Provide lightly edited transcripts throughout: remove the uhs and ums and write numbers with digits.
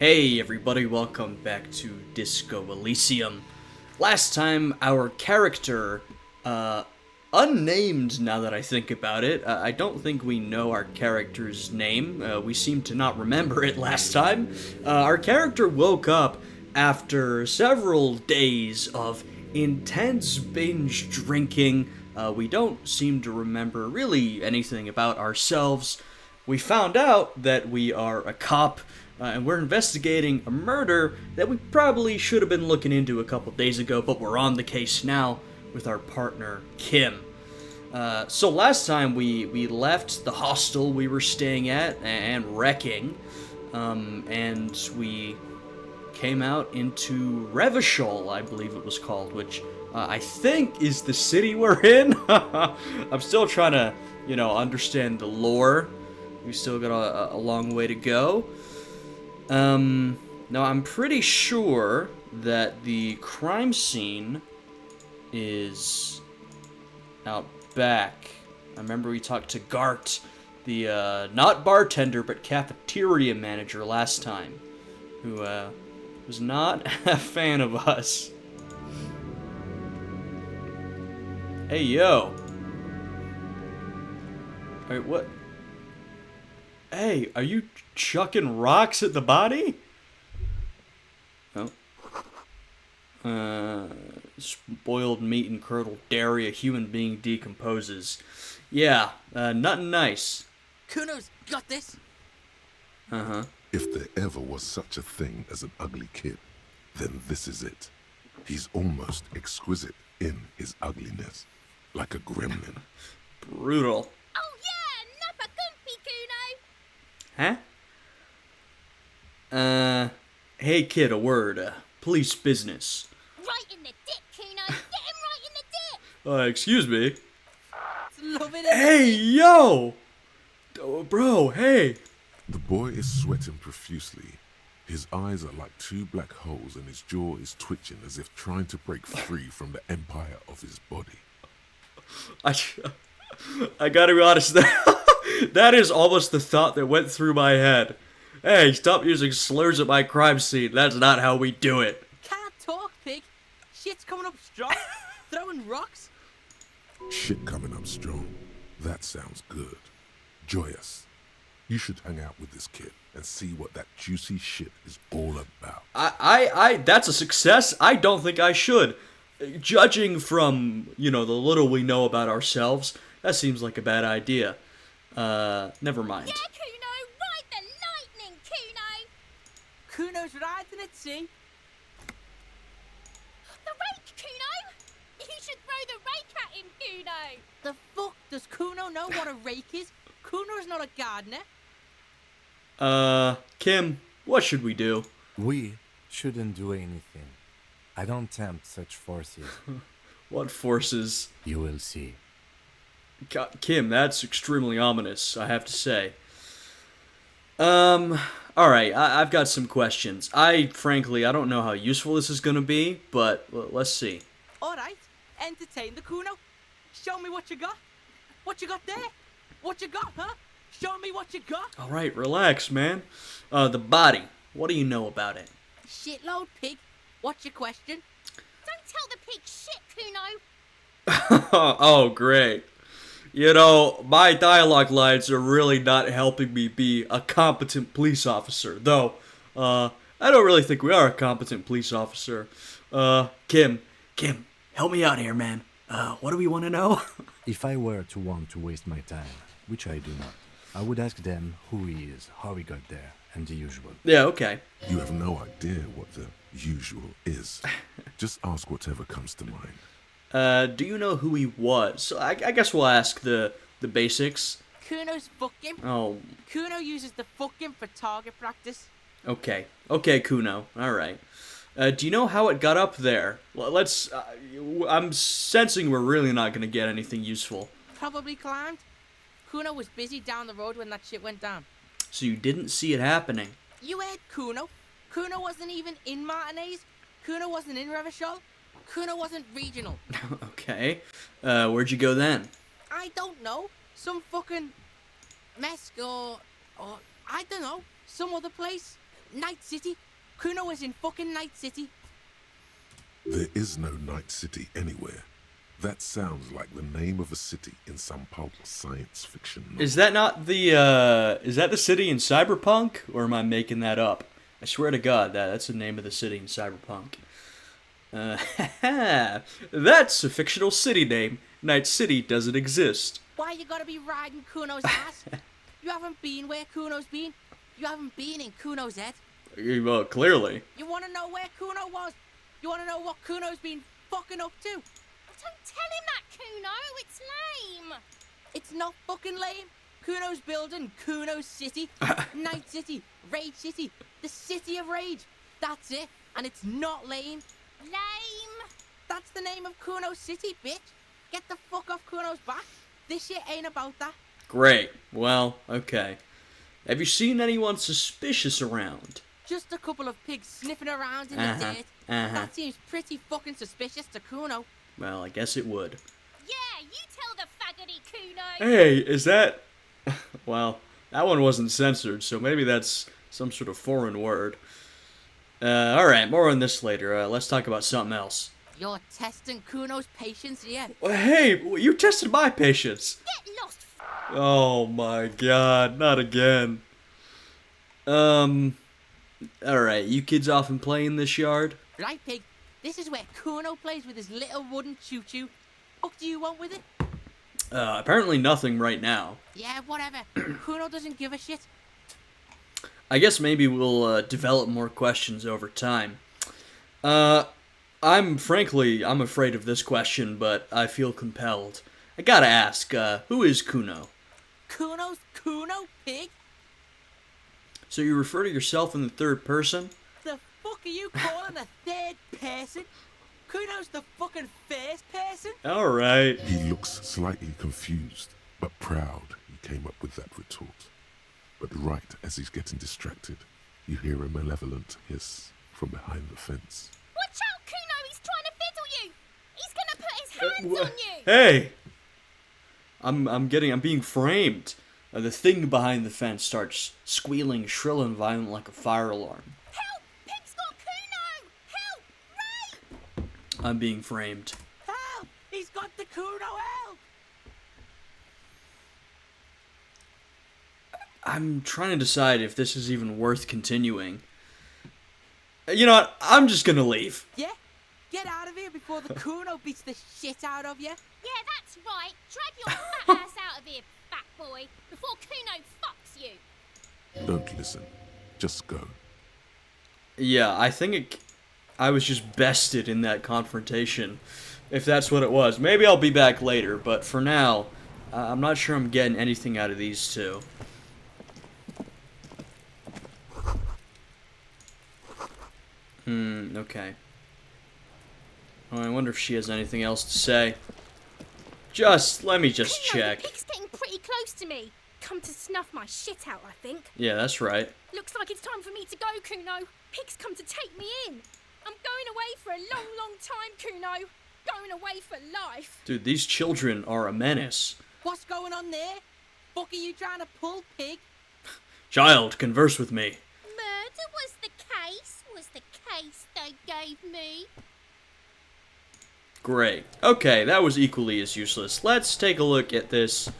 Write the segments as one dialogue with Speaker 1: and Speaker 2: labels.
Speaker 1: Hey everybody, welcome back to Disco Elysium. Last time our character, unnamed now that I think about it, I don't think we know our character's name, we seem to not remember it last time. Our character woke up after several days of intense binge drinking. We don't seem to remember really anything about ourselves. We found out that we are a cop, and we're investigating a murder that we probably should have been looking into a couple days ago, but we're on the case now with our partner, Kim. So last time we left the hostel we were staying at and wrecking, and we came out into Revachol, I believe it was called, which I think is the city we're in. I'm still trying to, understand the lore. We still got a long way to go. Now I'm pretty sure that the crime scene is out back. I remember we talked to Gart, the, not bartender, but cafeteria manager last time, who, was not a fan of us. Hey, yo. Alright, what? Hey, are you chucking rocks at the body? Oh. Spoiled meat and curdled dairy, a human being decomposes. Yeah, nothing nice.
Speaker 2: Cuno's got this.
Speaker 1: Uh-huh.
Speaker 3: If there ever was such a thing as an ugly kid, then this is it. He's almost exquisite in his ugliness, like a gremlin.
Speaker 1: Brutal.
Speaker 4: Oh yeah, Nappa Gumpy Cuno!
Speaker 1: Huh? Hey kid, a word. Police business.
Speaker 4: Right in the dick, Cuno! Get him right in the dick!
Speaker 1: Excuse me?
Speaker 2: Love it.
Speaker 1: Hey, yo! Bro, hey!
Speaker 3: The boy is sweating profusely. His eyes are like two black holes and his jaw is twitching as if trying to break free from the empire of his body.
Speaker 1: I gotta be honest, that is almost the thought that went through my head. Hey, stop using slurs at my crime scene. That's not how we do it.
Speaker 2: Can't talk, pig. Shit's coming up strong. Throwing rocks.
Speaker 3: Shit coming up strong. That sounds good. Joyous. You should hang out with this kid and see what that juicy shit is all about.
Speaker 1: That's a success. I don't think I should. Judging from, the little we know about ourselves, that seems like a bad idea. Never mind.
Speaker 4: Yeah, Cuno! Ride the lightning, Cuno!
Speaker 2: Cuno's riding at sea.
Speaker 4: The rake, Cuno! You should throw the rake at him, Cuno!
Speaker 2: The fuck does Cuno know what a rake is? Cuno's not a gardener.
Speaker 1: Kim, what should we do?
Speaker 5: We shouldn't do anything. I don't tempt such forces.
Speaker 1: What forces?
Speaker 5: You will see.
Speaker 1: Kim, that's extremely ominous, I have to say. Alright, I've got some questions. Frankly, I don't know how useful this is gonna be, but let's see.
Speaker 2: Alright, entertain the Cuno. Show me what you got. What you got there? What you got, huh? Show me what you got.
Speaker 1: Alright, relax, man. The body. What do you know about it?
Speaker 2: Shitload, pig. What's your question?
Speaker 4: Don't tell the pig shit, Cuno!
Speaker 1: Oh, great. My dialogue lines are really not helping me be a competent police officer, though, I don't really think we are a competent police officer. Kim, help me out here, man. What do we want to know?
Speaker 5: If I were to want to waste my time, which I do not, I would ask them who he is, how he got there, and the usual.
Speaker 1: Yeah, okay.
Speaker 3: You have no idea what the usual is. Just ask whatever comes to mind.
Speaker 1: Do you know who he was? So I guess we'll ask the basics.
Speaker 2: Cuno's fucking.
Speaker 1: Oh,
Speaker 2: Cuno uses the fucking for target practice.
Speaker 1: okay. Okay, Cuno. Alright. Do you know how it got up there? Let's... I'm sensing we're really not going to get anything useful.
Speaker 2: Probably climbed. Cuno was busy down the road when that shit went down.
Speaker 1: So you didn't see it happening?
Speaker 2: You heard Cuno. Cuno wasn't even in Martinez. Cuno wasn't in Revachol. Cuno wasn't regional.
Speaker 1: Okay. Where'd you go then?
Speaker 2: I don't know. Some fucking Mesk or I don't know. Some other place. Night City. Cuno is in fucking Night City.
Speaker 3: There is no Night City anywhere. That sounds like the name of a city in some pulp science fiction novel.
Speaker 1: Is that not the, is that the city in Cyberpunk? Or am I making that up? I swear to God, that's the name of the city in Cyberpunk. That's a fictional city name. Night City doesn't exist.
Speaker 2: Why you gotta be riding Cuno's ass? You haven't been where Cuno's been. You haven't been in Cuno's head.
Speaker 1: Well, clearly.
Speaker 2: You wanna know where Cuno was? You wanna know what Cuno's been fucking up to?
Speaker 4: Don't tell him that, Cuno. It's lame.
Speaker 2: It's not fucking lame. Cuno's building Cuno's City. Night City. Rage City. The City of Rage. That's it. And it's not lame.
Speaker 4: Lame.
Speaker 2: That's the name of Cuno's City, bitch. Get the fuck off Cuno's back. This shit ain't about that.
Speaker 1: Great. Well, okay. Have you seen anyone suspicious around?
Speaker 2: Just a couple of pigs sniffing around in the dirt. That seems pretty fucking suspicious to Cuno.
Speaker 1: Well, I guess it would.
Speaker 4: Yeah, you tell the faggoty, Cuno.
Speaker 1: Hey, is that... Well, that one wasn't censored, so maybe that's some sort of foreign word. Alright, more on this later. Let's talk about something else.
Speaker 2: You're testing Cuno's patience here.
Speaker 1: Hey, you tested my patience.
Speaker 4: Get lost.
Speaker 1: Oh my God, not again. Alright, you kids often play in this yard?
Speaker 2: Right, pig. This is where Cuno plays with his little wooden choo-choo. What do you want with it?
Speaker 1: Apparently nothing right now.
Speaker 2: Yeah, whatever. Cuno doesn't give a shit.
Speaker 1: I guess maybe we'll develop more questions over time. I'm afraid of this question, but I feel compelled. I gotta ask, who is Cuno?
Speaker 2: Cuno's Cuno, pig?
Speaker 1: So you refer to yourself in the third person?
Speaker 2: The fuck are you calling the third person? Cuno's the fucking first person?
Speaker 1: Alright.
Speaker 3: He looks slightly confused, but proud he came up with that retort. But right as he's getting distracted, you hear a malevolent hiss from behind the fence.
Speaker 4: Watch out, Cuno. He's trying to fiddle you. He's gonna put his hands on you.
Speaker 1: Hey! I'm being framed. The thing behind the fence starts squealing shrill and violent like a fire alarm.
Speaker 4: Help! Pig's got Cuno! Help! Ray!
Speaker 1: I'm being framed.
Speaker 2: Help! He's got the Cuno, help!
Speaker 1: I'm trying to decide if this is even worth continuing. You know what? I'm just gonna leave.
Speaker 2: Yeah? Get out of here before the Cuno beats the shit out of you.
Speaker 4: Yeah, that's right. Drag your fat ass out of here, fat boy, before Cuno fucks you.
Speaker 3: Don't listen. Just go.
Speaker 1: Yeah, I think I was just bested in that confrontation, if that's what it was. Maybe I'll be back later, but for now, I'm not sure I'm getting anything out of these two. Okay. Oh, I wonder if she has anything else to say. Let me just
Speaker 4: Cuno,
Speaker 1: check.
Speaker 4: the pig's getting pretty close to me. Come to snuff my shit out, I think.
Speaker 1: Yeah, that's right.
Speaker 4: Looks like it's time for me to go, Cuno. Pig's come to take me in. I'm going away for a long, long time, Cuno. Going away for life.
Speaker 1: Dude, these children are a menace.
Speaker 2: What's going on there? Fuck are you trying to pull, pig?
Speaker 1: Child, converse with me.
Speaker 4: Murder was the case they gave me.
Speaker 1: Great. Okay, that was equally as useless. Let's take a look at this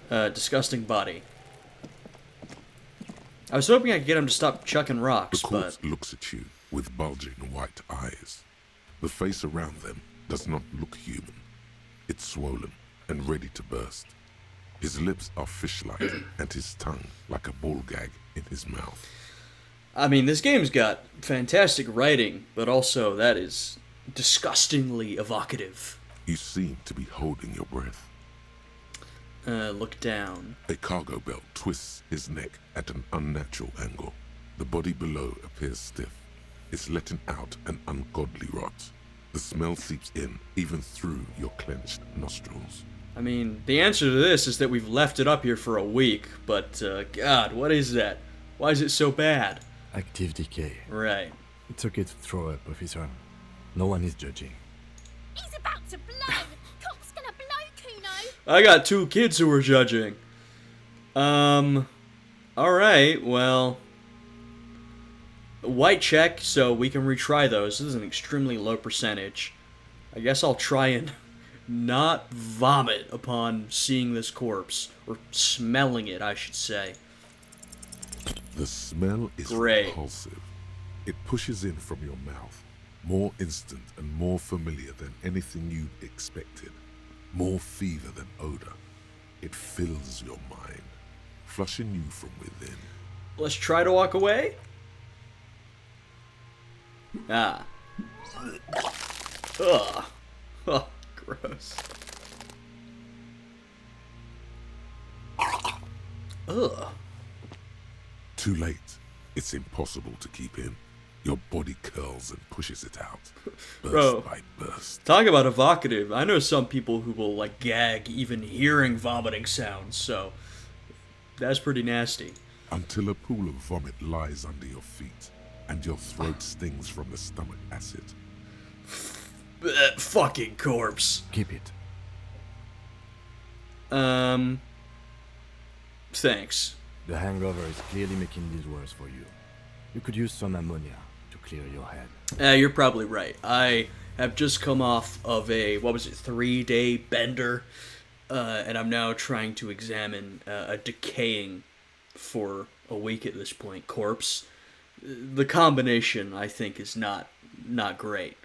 Speaker 1: disgusting body. I was hoping I could get him to stop chucking rocks,
Speaker 3: The corpse
Speaker 1: but...
Speaker 3: looks at you with bulging white eyes. The face around them does not look human. It's swollen and ready to burst. His lips are fish-like and his tongue like a ball gag in his mouth.
Speaker 1: I mean, this game's got fantastic writing, but also that is disgustingly evocative.
Speaker 3: You seem to be holding your breath.
Speaker 1: Look down.
Speaker 3: A cargo belt twists his neck at an unnatural angle. The body below appears stiff. It's letting out an ungodly rot. The smell seeps in, even through your clenched nostrils.
Speaker 1: I mean, the answer to this is that we've left it up here for a week, but, God, what is that? Why is it so bad?
Speaker 5: Active decay.
Speaker 1: Right.
Speaker 5: It's okay to throw up, officer. No one is judging.
Speaker 4: He's about to blow. Cock's gonna blow, Cuno.
Speaker 1: I got 2 kids who are judging. Alright, well... White check, so we can retry those. This is an extremely low percentage. I guess I'll try and not vomit upon seeing this corpse. Or smelling it, I should say.
Speaker 3: The smell is
Speaker 1: Great.
Speaker 3: repulsive. It pushes in from your mouth, more instant and more familiar than anything you expected, more fever than odor. It fills your mind, flushing you from within.
Speaker 1: Let's try to walk away. Ah. Ugh. Oh, gross. Ugh.
Speaker 3: Too late. It's impossible to keep in. Your body curls and pushes it out, burst
Speaker 1: Bro.
Speaker 3: by burst.
Speaker 1: Talk about evocative. I know some people who will, like, gag even hearing vomiting sounds, so that's pretty nasty.
Speaker 3: Until a pool of vomit lies under your feet, and your throat stings from the stomach acid.
Speaker 1: That fucking corpse.
Speaker 5: Keep it.
Speaker 1: Thanks.
Speaker 5: The hangover is clearly making this worse for you. You could use some ammonia to clear your head.
Speaker 1: You're probably right. I have just come off of a, 3-day bender, and I'm now trying to examine a decaying, for a week at this point, corpse. The combination, I think, is not great.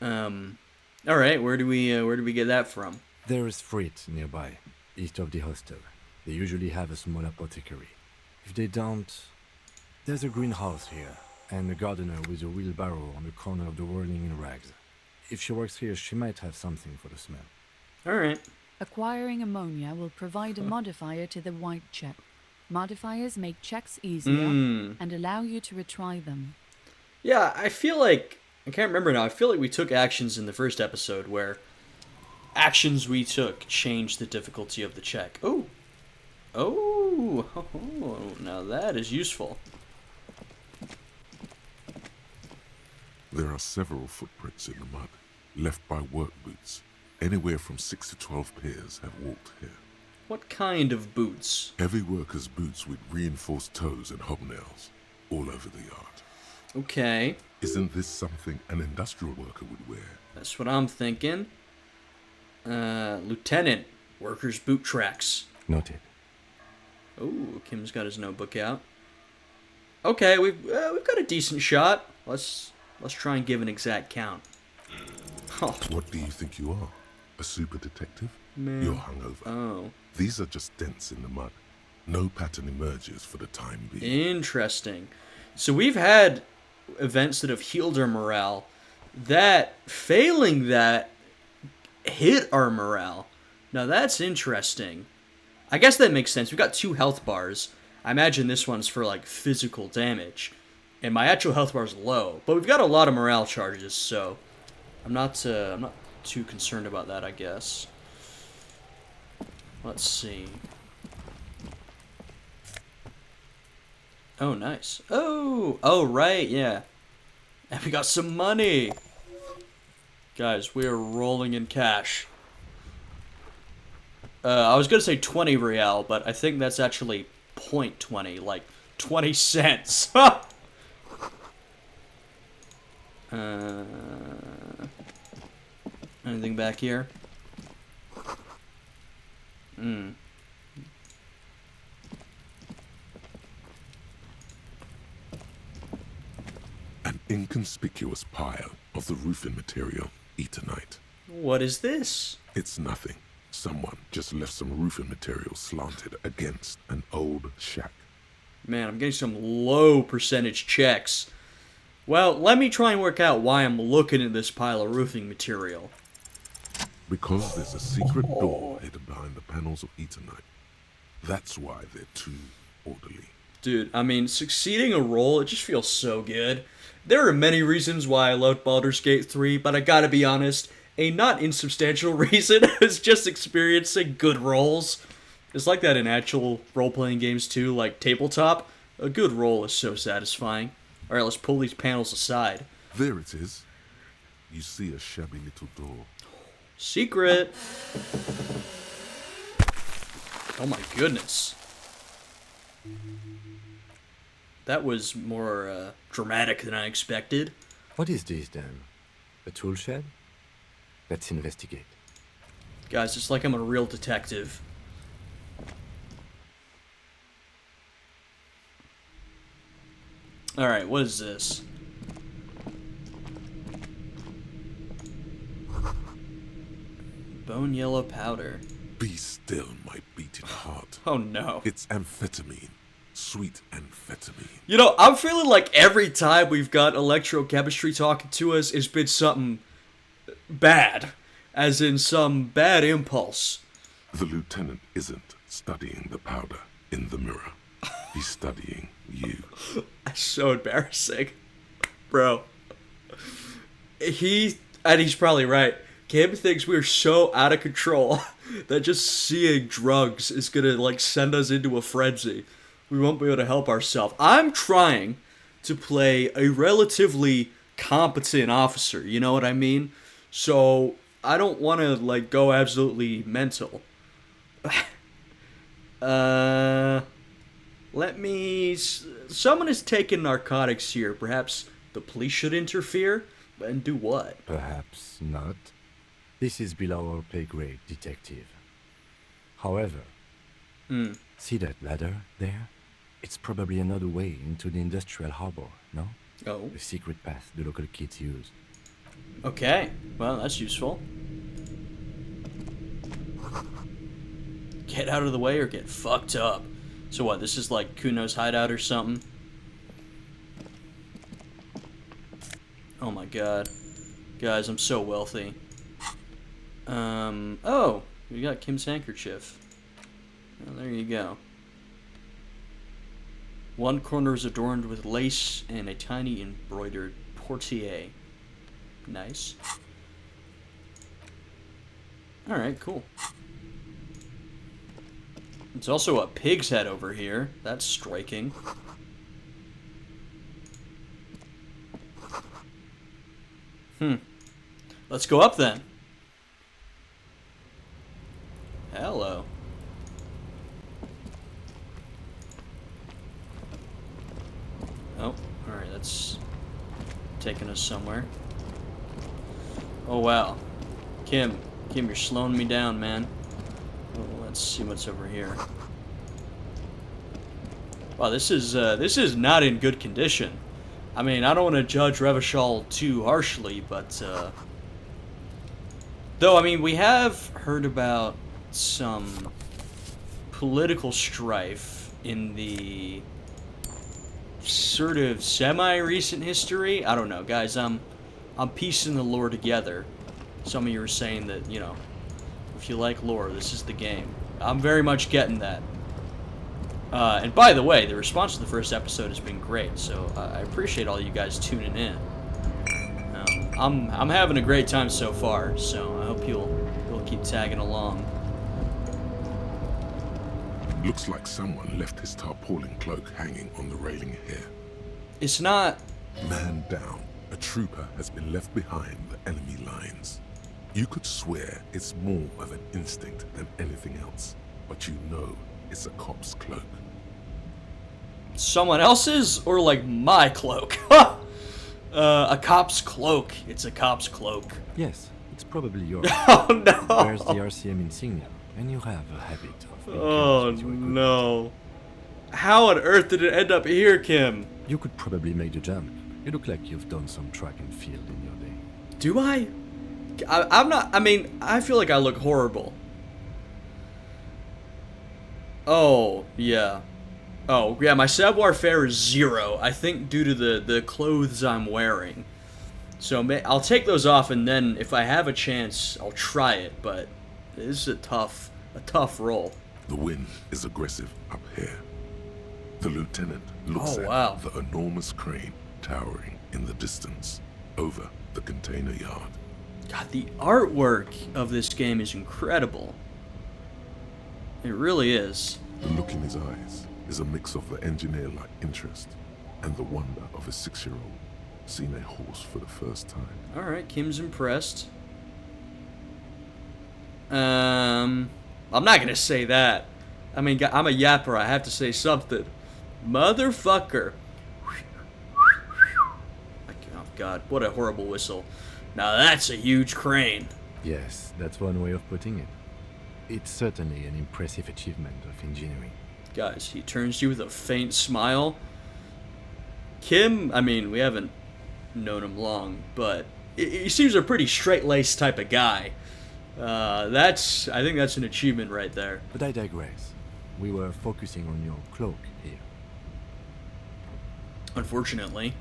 Speaker 1: Alright, where do we get that from?
Speaker 5: There is freight nearby, east of the hostel. They usually have a small apothecary. If they don't, there's a greenhouse here, and a gardener with a wheelbarrow on the corner of the whirling in rags. If she works here, she might have something for the smell.
Speaker 1: Alright.
Speaker 6: Acquiring ammonia will provide a modifier to the white check. Modifiers make checks easier and allow you to retry them.
Speaker 1: Yeah, I feel like, I can't remember now, I feel like we took actions in the first episode where actions we took changed the difficulty of the check. Oh, now that is useful.
Speaker 3: There are several footprints in the mud, left by work boots. Anywhere from 6 to 12 pairs have walked here.
Speaker 1: What kind of boots?
Speaker 3: Heavy workers' boots with reinforced toes and hobnails, all over the yard.
Speaker 1: Okay,
Speaker 3: Isn't this something an industrial worker would wear?
Speaker 1: that's what I'm thinking. Lieutenant, workers' boot tracks.
Speaker 5: Noted.
Speaker 1: Oh, Kim's got his notebook out. Okay, we've got a decent shot. Let's try and give an exact count. Oh,
Speaker 3: What do you think you are? A super detective?
Speaker 1: Man.
Speaker 3: You're hungover.
Speaker 1: oh,
Speaker 3: These are just dents in the mud. No pattern emerges for the time being.
Speaker 1: interesting. So we've had events that have healed our morale. That, failing that, hit our morale. Now that's interesting. I guess that makes sense. We've got 2 health bars. I imagine this one's for, like, physical damage. And my actual health bar is low. But we've got a lot of morale charges, so I'm not too concerned about that, I guess. Let's see. Oh, nice. Oh, right, yeah. And we got some money. Guys, we are rolling in cash. I was going to say 20 real, but I think that's actually 0.20, like 20 cents. Anything back here? An
Speaker 3: inconspicuous pile of the roofing material, Eternite.
Speaker 1: What is this?
Speaker 3: It's nothing. Someone just left some roofing material slanted against an old shack.
Speaker 1: Man, I'm getting some low percentage checks. Well, let me try and work out why I'm looking at this pile of roofing material.
Speaker 3: Because there's a secret door hidden behind the panels of Eternite. That's why they're too orderly.
Speaker 1: Dude, I mean, succeeding a roll, it just feels so good. There are many reasons why I loved Baldur's Gate 3, but I gotta be honest, a not insubstantial reason is just experiencing good rolls. It's like that in actual role-playing games too, like tabletop. A good roll is so satisfying. Alright, let's pull these panels aside.
Speaker 3: There it is. You see a shabby little door.
Speaker 1: Secret! Oh my goodness. That was more dramatic than I expected.
Speaker 5: What is this then? A tool shed? Let's investigate.
Speaker 1: Guys, it's like I'm a real detective. Alright, what is this? Bone yellow powder.
Speaker 3: Be still, my beating heart.
Speaker 1: Oh no.
Speaker 3: It's amphetamine. Sweet amphetamine.
Speaker 1: You know, I'm feeling like every time we've got electrochemistry talking to us, it's been something bad. As in some bad impulse.
Speaker 3: The lieutenant isn't studying the powder in the mirror. He's studying you.
Speaker 1: That's so embarrassing. Bro. And he's probably right. Kim thinks we're so out of control that just seeing drugs is gonna, like, send us into a frenzy. We won't be able to help ourselves. I'm trying to play a relatively competent officer, you know what I mean? So, I don't want to, like, go absolutely mental. Someone is taking narcotics here. Perhaps the police should interfere? And do what?
Speaker 5: Perhaps not. This is below our pay grade, detective. However, see that ladder there? It's probably another way into the industrial harbor, no?
Speaker 1: Oh.
Speaker 5: The secret path the local kids use.
Speaker 1: Okay. Well, that's useful. Get out of the way or get fucked up. So what, this is like Cuno's hideout or something? Oh my god. Guys, I'm so wealthy. Oh, we got Kim's handkerchief. Well, there you go. One corner is adorned with lace and a tiny embroidered portiere. Nice. Alright, cool. It's also a pig's head over here. That's striking. Let's go up then. Hello. Oh, alright, that's taking us somewhere. Oh wow. Kim, you're slowing me down, man. Well, let's see what's over here. Wow, this is not in good condition. I mean, I don't want to judge Revachol too harshly, but though, I mean, we have heard about some political strife in the sort of semi-recent history. I don't know, guys. I'm piecing the lore together. Some of you are saying that, you know, if you like lore, this is the game. I'm very much getting that. And by the way, the response to the first episode has been great, so I appreciate all you guys tuning in. I'm having a great time so far, so I hope you'll keep tagging along.
Speaker 3: Looks like someone left his tarpaulin cloak hanging on the railing here.
Speaker 1: It's not...
Speaker 3: Man down. A trooper has been left behind the enemy lines. You could swear it's more of an instinct than anything else, but you know it's a cop's cloak.
Speaker 1: Someone else's? Or like my cloak? A cop's cloak. It's a cop's cloak.
Speaker 5: Yes, it's probably yours.
Speaker 1: Oh no!
Speaker 5: There's the RCM insignia, and you have a habit of being
Speaker 1: Oh
Speaker 5: careless with your equipment.
Speaker 1: no. How on earth did it end up here, Kim?
Speaker 5: You could probably make the jump. You look like you've done some track and field in your day.
Speaker 1: Do I? I'm not... I mean, I feel like I look horrible. Oh, yeah. Oh, yeah, my savoir-faire is 0. I think due to the clothes I'm wearing. So I'll take those off, and then if I have a chance, I'll try it. But this is a tough roll.
Speaker 3: The wind is aggressive up here. The lieutenant looks
Speaker 1: wow.
Speaker 3: at the enormous crane towering in the distance over the container yard.
Speaker 1: God, the artwork of this game is incredible. It really is.
Speaker 3: The look in his eyes is a mix of the engineer-like interest and the wonder of a 6-year-old seeing a horse for the first time.
Speaker 1: Alright, Kim's impressed. I'm not gonna say that. I mean, I'm a yapper, I have to say something. Motherfucker. god, what a horrible whistle. Now that's a huge crane.
Speaker 5: Yes, that's one way of putting it. It's certainly an impressive achievement of engineering.
Speaker 1: Guys, he turns to you with a faint smile. Kim, I mean, we haven't known him long, but he seems a pretty straight-laced type of guy. I think that's an achievement right there.
Speaker 5: But I digress. We were focusing on your cloak here.
Speaker 1: Unfortunately.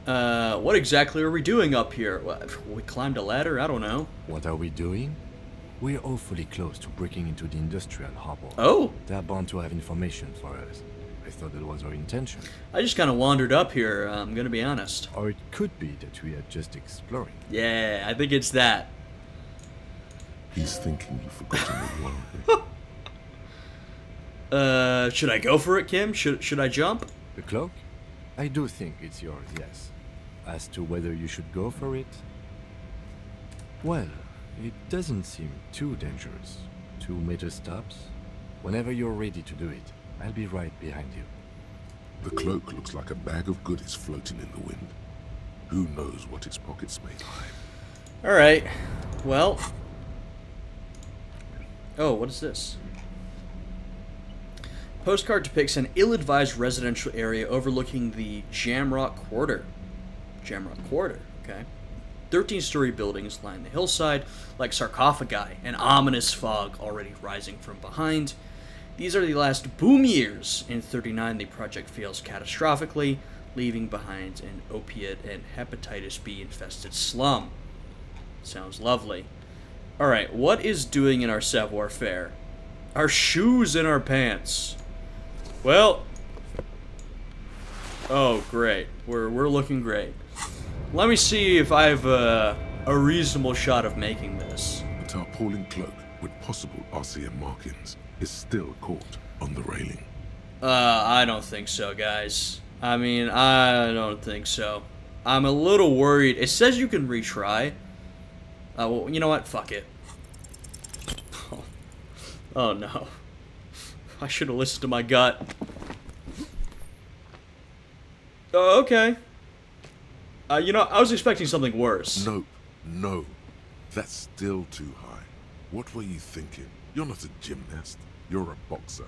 Speaker 1: What exactly are we doing up here? We climbed a ladder? I don't know.
Speaker 5: What are we doing? We're awfully close to breaking into the industrial harbor.
Speaker 1: Oh?
Speaker 5: They're bound to have information for us. I thought that was our intention.
Speaker 1: I just kind of wandered up here, I'm gonna be honest.
Speaker 5: Or it could be that we are just exploring.
Speaker 1: Yeah, I think it's that.
Speaker 3: He's thinking you've forgotten the world.
Speaker 1: Should I go for it, Kim? Should I jump?
Speaker 5: The cloak? I do think it's yours, yes. As to whether you should go for it? Well, it doesn't seem too dangerous. 2 meter stops. Whenever you're ready to do it, I'll be right behind you.
Speaker 3: The cloak looks like a bag of goodies floating in the wind. Who knows what its pockets may hide?
Speaker 1: Alright. Well. Oh, what is this? Postcard depicts an ill-advised residential area overlooking the Jamrock Quarter. Jamrock Quarter, okay. 13-story buildings line the hillside like sarcophagi, an ominous fog already rising from behind. These are the last boom years. In 39, the project fails catastrophically, leaving behind an opiate and hepatitis B infested slum. Sounds lovely. Alright, what is doing in our savoir-faire? Our shoes in our pants. Well. Oh, great. We're looking great. Let me see if I have a reasonable shot of making this.
Speaker 3: The tarpaulin cloak with possible RCM markings is still caught on the railing.
Speaker 1: I don't think so, guys. I mean, I don't think so. I'm a little worried. It says you can retry. Well, you know what? Fuck it. Oh no. I should have listened to my gut. Oh, okay. You know, I was expecting something worse.
Speaker 3: No. That's still too high. What were you thinking? You're not a gymnast. You're a boxer.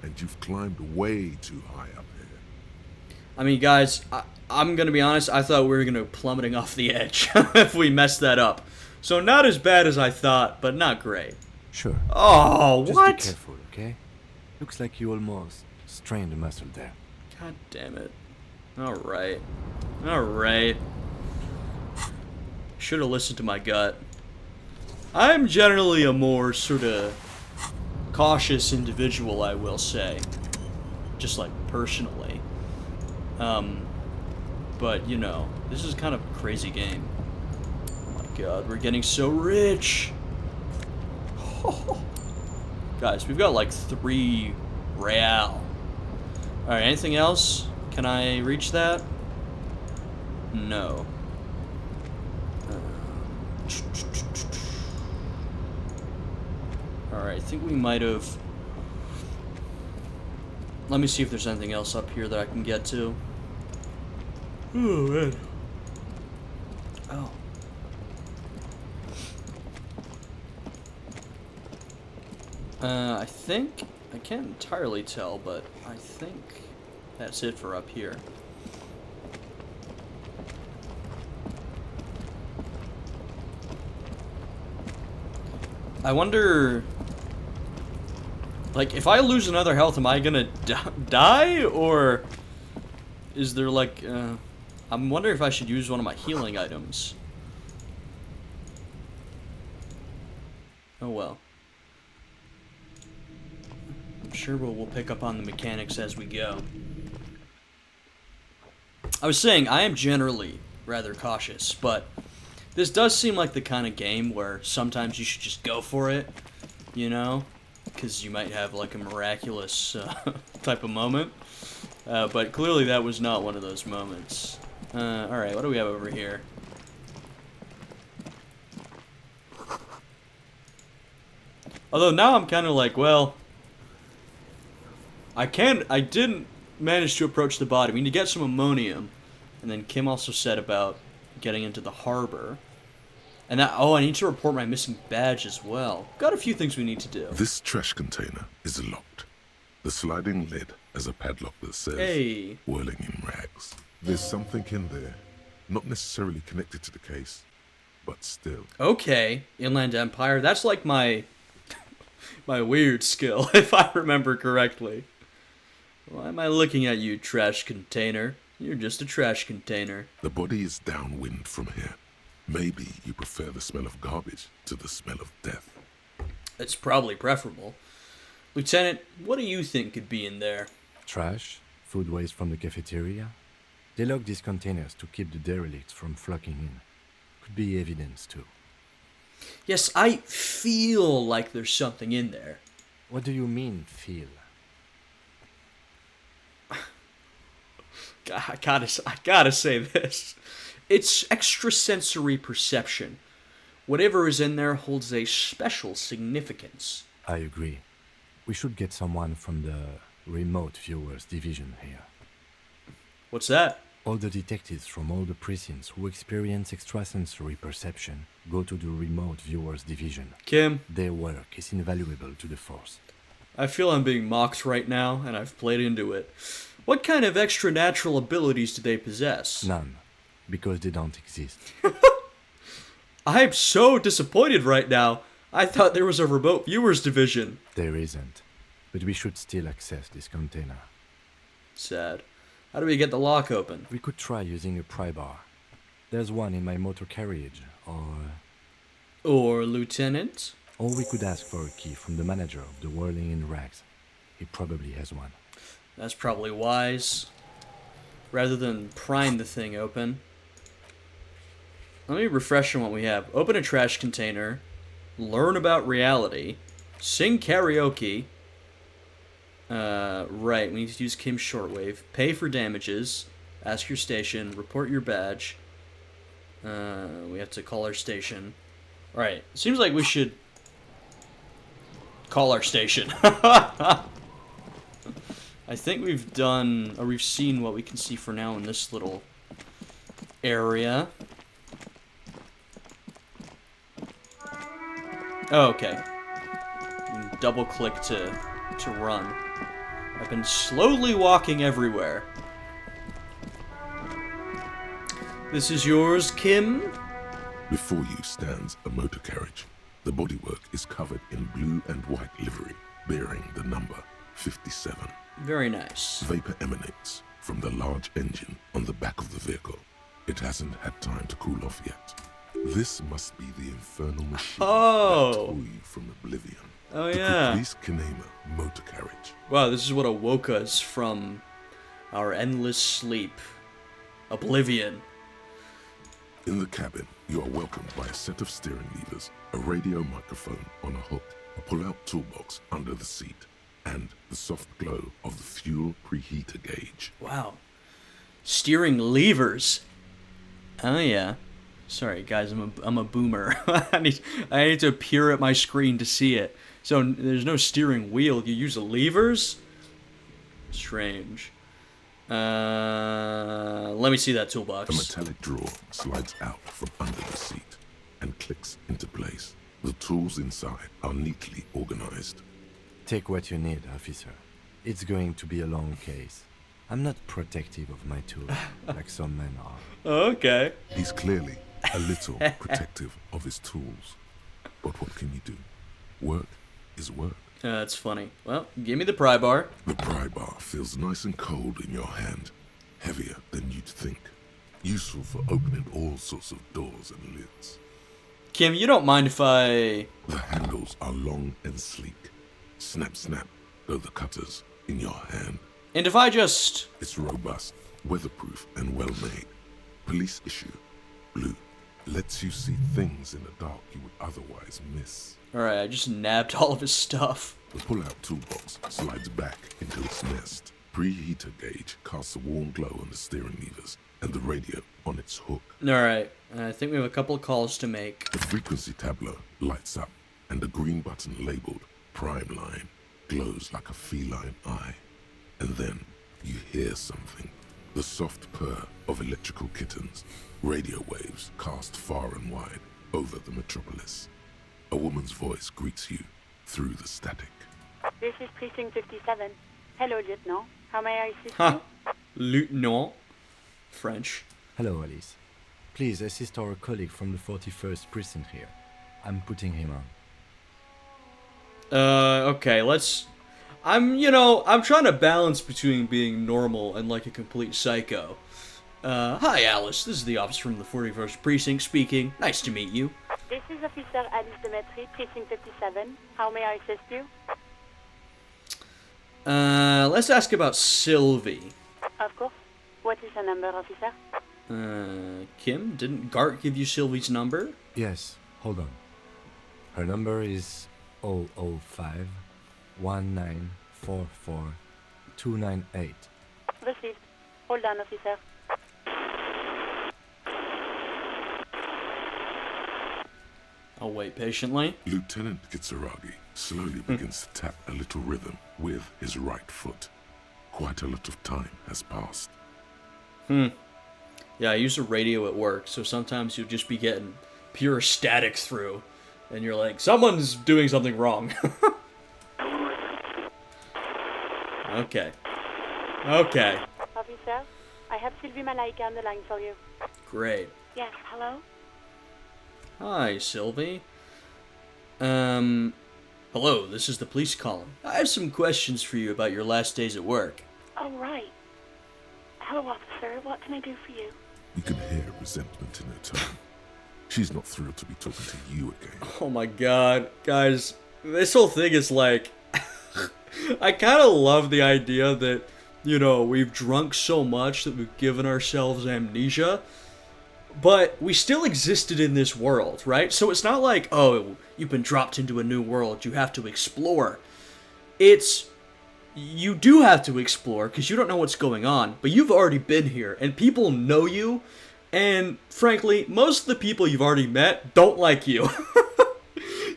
Speaker 3: And you've climbed way too high up here.
Speaker 1: I mean, guys, I'm gonna be honest, I thought we were gonna go plummeting off the edge if we messed that up. So not as bad as I thought, but not great.
Speaker 5: Sure.
Speaker 1: Oh,
Speaker 5: Just
Speaker 1: what?
Speaker 5: be careful, okay? Looks like you almost strained a muscle there.
Speaker 1: God damn it. Alright. Alright. Should have listened to my gut. I'm generally a more sort of cautious individual, I will say. Just like personally. But you know, this is kind of a crazy game. Oh my god, we're getting so rich. Guys, we've got like 3 real. Alright, anything else? Can I reach that? No. Alright, I think we might have... Let me see if there's anything else up here that I can get to. Oh, man. Oh. I think... I can't entirely tell, but I think that's it for up here. I wonder... Like, if I lose another health, am I gonna die? Or is there like... I'm wondering if I should use one of my healing items. Oh well. I'm sure we'll pick up on the mechanics as we go. I was saying, I am generally rather cautious, but this does seem like the kind of game where sometimes you should just go for it, you know? Because you might have like a miraculous type of moment. But clearly that was not one of those moments. Alright, what do we have over here? Although now I'm kind of like, well... I didn't manage to approach the body. We need to get some ammonium. And then Kim also said about getting into the harbor. And that, oh, I need to report my missing badge as well. Got a few things we need to do.
Speaker 3: This trash container is locked. The sliding lid has a padlock that says,
Speaker 1: Hey.
Speaker 3: whirling in rags. There's something in there, not necessarily connected to the case, but still.
Speaker 1: Okay, Inland Empire. That's like my weird skill, if I remember correctly. Why am I looking at you, trash container? You're just a trash container.
Speaker 3: The body is downwind from here. Maybe you prefer the smell of garbage to the smell of death.
Speaker 1: It's probably preferable. Lieutenant, what do you think could be in there?
Speaker 5: Trash, food waste from the cafeteria. They lock these containers to keep the derelicts from flocking in. Could be evidence too.
Speaker 1: Yes, I feel like there's something in there.
Speaker 5: What do you mean, feel?
Speaker 1: I gotta say this. It's extrasensory perception. Whatever is in there holds a special significance.
Speaker 5: I agree. We should get someone from the remote viewers division here.
Speaker 1: What's that?
Speaker 5: All the detectives from all the precincts who experience extrasensory perception go to the remote viewers division.
Speaker 1: Kim,
Speaker 5: Their work is invaluable to the force.
Speaker 1: I feel I'm being mocked right now, and I've played into it. What kind of extra natural abilities do they possess?
Speaker 5: None, because they don't exist.
Speaker 1: I'm so disappointed right now. I thought there was a remote viewers division.
Speaker 5: There isn't, but we should still access this container.
Speaker 1: Sad. How do we get the lock open?
Speaker 5: We could try using a pry bar. There's one in my motor carriage,
Speaker 1: Or Lieutenant?
Speaker 5: or we could ask for a key from the manager of the Whirling in Rags. He probably has one.
Speaker 1: That's probably wise. Rather than prying the thing open. Let me refresh on what we have. Open a trash container. Learn about reality. Sing karaoke. Right, we need to use Kim's shortwave. Pay for damages. Ask your station. Report your badge. We have to call our station. Alright, seems like we should call our station. I think we've done, or we've seen what we can see for now in this little area. Oh, okay. Double click to run. I've been slowly walking everywhere. This is yours, Kim?
Speaker 3: Before you stands a motor carriage. The bodywork is covered in blue and white livery, bearing the number 57.
Speaker 1: Very nice.
Speaker 3: Vapor emanates from the large engine on the back of the vehicle. It hasn't had time to cool off yet. This must be the infernal machine that tore you from oblivion.
Speaker 1: Oh,
Speaker 3: the
Speaker 1: yeah.
Speaker 3: Caprice Kinema motor carriage.
Speaker 1: Wow, this is what awoke us from our endless sleep. Oblivion.
Speaker 3: In the cabin, you are welcomed by a set of steering levers, a radio microphone on a hook, a pull-out toolbox under the seat, and the soft glow of the fuel preheater gauge.
Speaker 1: Wow. Steering levers. Oh, yeah. Sorry, guys, I'm a boomer. I need to peer at my screen to see it. So there's no steering wheel. You use the levers? Strange. Let me see that
Speaker 3: A
Speaker 1: toolbox.
Speaker 3: metallic drawer slides out from under the seat and clicks into place. The tools inside are neatly organized.
Speaker 5: Take what you need, officer. It's going to be a long case. I'm not protective of my tools, like some men are.
Speaker 1: Okay.
Speaker 3: He's clearly a little protective of his tools. But what can you do? Work is work.
Speaker 1: That's funny. Well, give me the pry bar.
Speaker 3: The pry bar feels nice and cold in your hand, heavier than you'd think. Useful for opening all sorts of doors and lids.
Speaker 1: Kim, you don't mind if I...
Speaker 3: The handles are long and sleek. Snap, snap, go the cutters in your hand.
Speaker 1: And if I just...
Speaker 3: It's robust, weatherproof, and well made. Police issue, blue. Lets you see things in the dark you would otherwise miss.
Speaker 1: Alright, I just nabbed all of his stuff.
Speaker 3: The pull-out toolbox slides back into its nest. Preheater gauge casts a warm glow on the steering levers and the radio on its hook.
Speaker 1: Alright, I think we have a couple of calls to make.
Speaker 3: The frequency tableau lights up and a green button labeled Prime Line glows like a feline eye. And then you hear something. The soft purr of electrical kittens, radio waves cast far and wide over the metropolis. A woman's voice greets you through the static.
Speaker 7: This is Precinct 57. Hello, Lieutenant. How may I assist
Speaker 1: Ha!
Speaker 7: you?
Speaker 1: Lieutenant. French.
Speaker 5: Hello, Alice. Please assist our colleague from the 41st precinct here. I'm putting him on.
Speaker 1: Okay, I'm trying to balance between being normal and like a complete psycho. Hi Alice, this is the officer from the 41st Precinct speaking. Nice to meet you.
Speaker 7: This is Officer Alice Demetri, Precinct 57. How may I assist you?
Speaker 1: Let's ask about Sylvie.
Speaker 7: Of course. What is the number, officer?
Speaker 1: Kim, didn't Gart give you Sylvie's number?
Speaker 5: Yes, hold on. Her number is 005 1944 298.
Speaker 7: Received. Hold on, officer.
Speaker 1: I'll wait patiently.
Speaker 3: Lieutenant Kitsuragi slowly begins to tap a little rhythm with his right foot. Quite a lot of time has passed.
Speaker 1: Yeah, I use a radio at work, so sometimes you'll just be getting pure static through, and you're like, someone's doing something wrong. Okay.
Speaker 7: Officer, I have Sylvie Malaika on the line for you.
Speaker 1: Great.
Speaker 7: Yes, hello?
Speaker 1: Hi, Sylvie. Hello, this is the police calling. I have some questions for you about your last days at work.
Speaker 7: Oh, right. Hello, officer. What can I do for you?
Speaker 3: You can hear resentment in her tone. She's not thrilled to be talking to you again.
Speaker 1: Oh my god, guys, this whole thing is like... I kind of love the idea that, we've drunk so much that we've given ourselves amnesia, but we still existed in this world, right? So it's not like, oh, you've been dropped into a new world, you have to explore. You do have to explore because you don't know what's going on, but you've already been here, and people know you, and frankly, most of the people you've already met don't like you.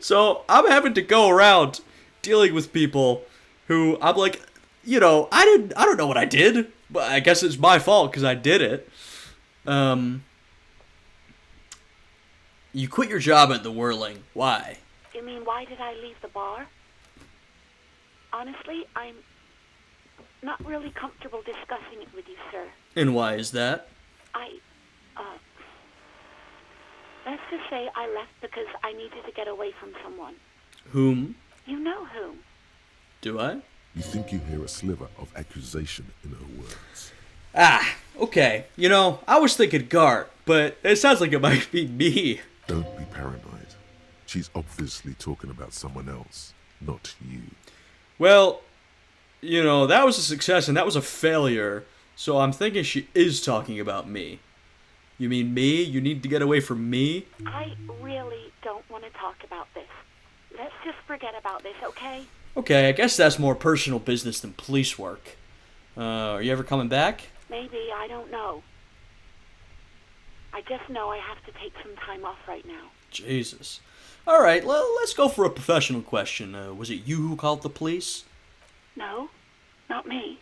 Speaker 1: So I'm having to go around dealing with people who I'm like, I don't know what I did, but I guess it's my fault because I did it. You quit your job at the Whirling. Why?
Speaker 7: You mean, why did I leave the bar? Honestly, I'm not really comfortable discussing it with you, sir.
Speaker 1: And why is that?
Speaker 7: Let's just say I left because I needed to get away from someone.
Speaker 1: Whom?
Speaker 7: You know whom.
Speaker 1: Do I?
Speaker 3: You think you hear a sliver of accusation in her words.
Speaker 1: Okay. I was thinking Gart, but it sounds like it might be me.
Speaker 3: Don't be paranoid. She's obviously talking about someone else, not you.
Speaker 1: Well, that was a success and that was a failure, so I'm thinking she is talking about me. You mean me? You need to get away from me?
Speaker 7: I really don't want to talk about this. Let's just forget about this, okay?
Speaker 1: Okay, I guess that's more personal business than police work. Are you ever coming back?
Speaker 7: Maybe, I don't know. I just know I have to take some time off right now.
Speaker 1: Jesus. Alright, let's go for a professional question. Was it you who called the police?
Speaker 7: No, not me.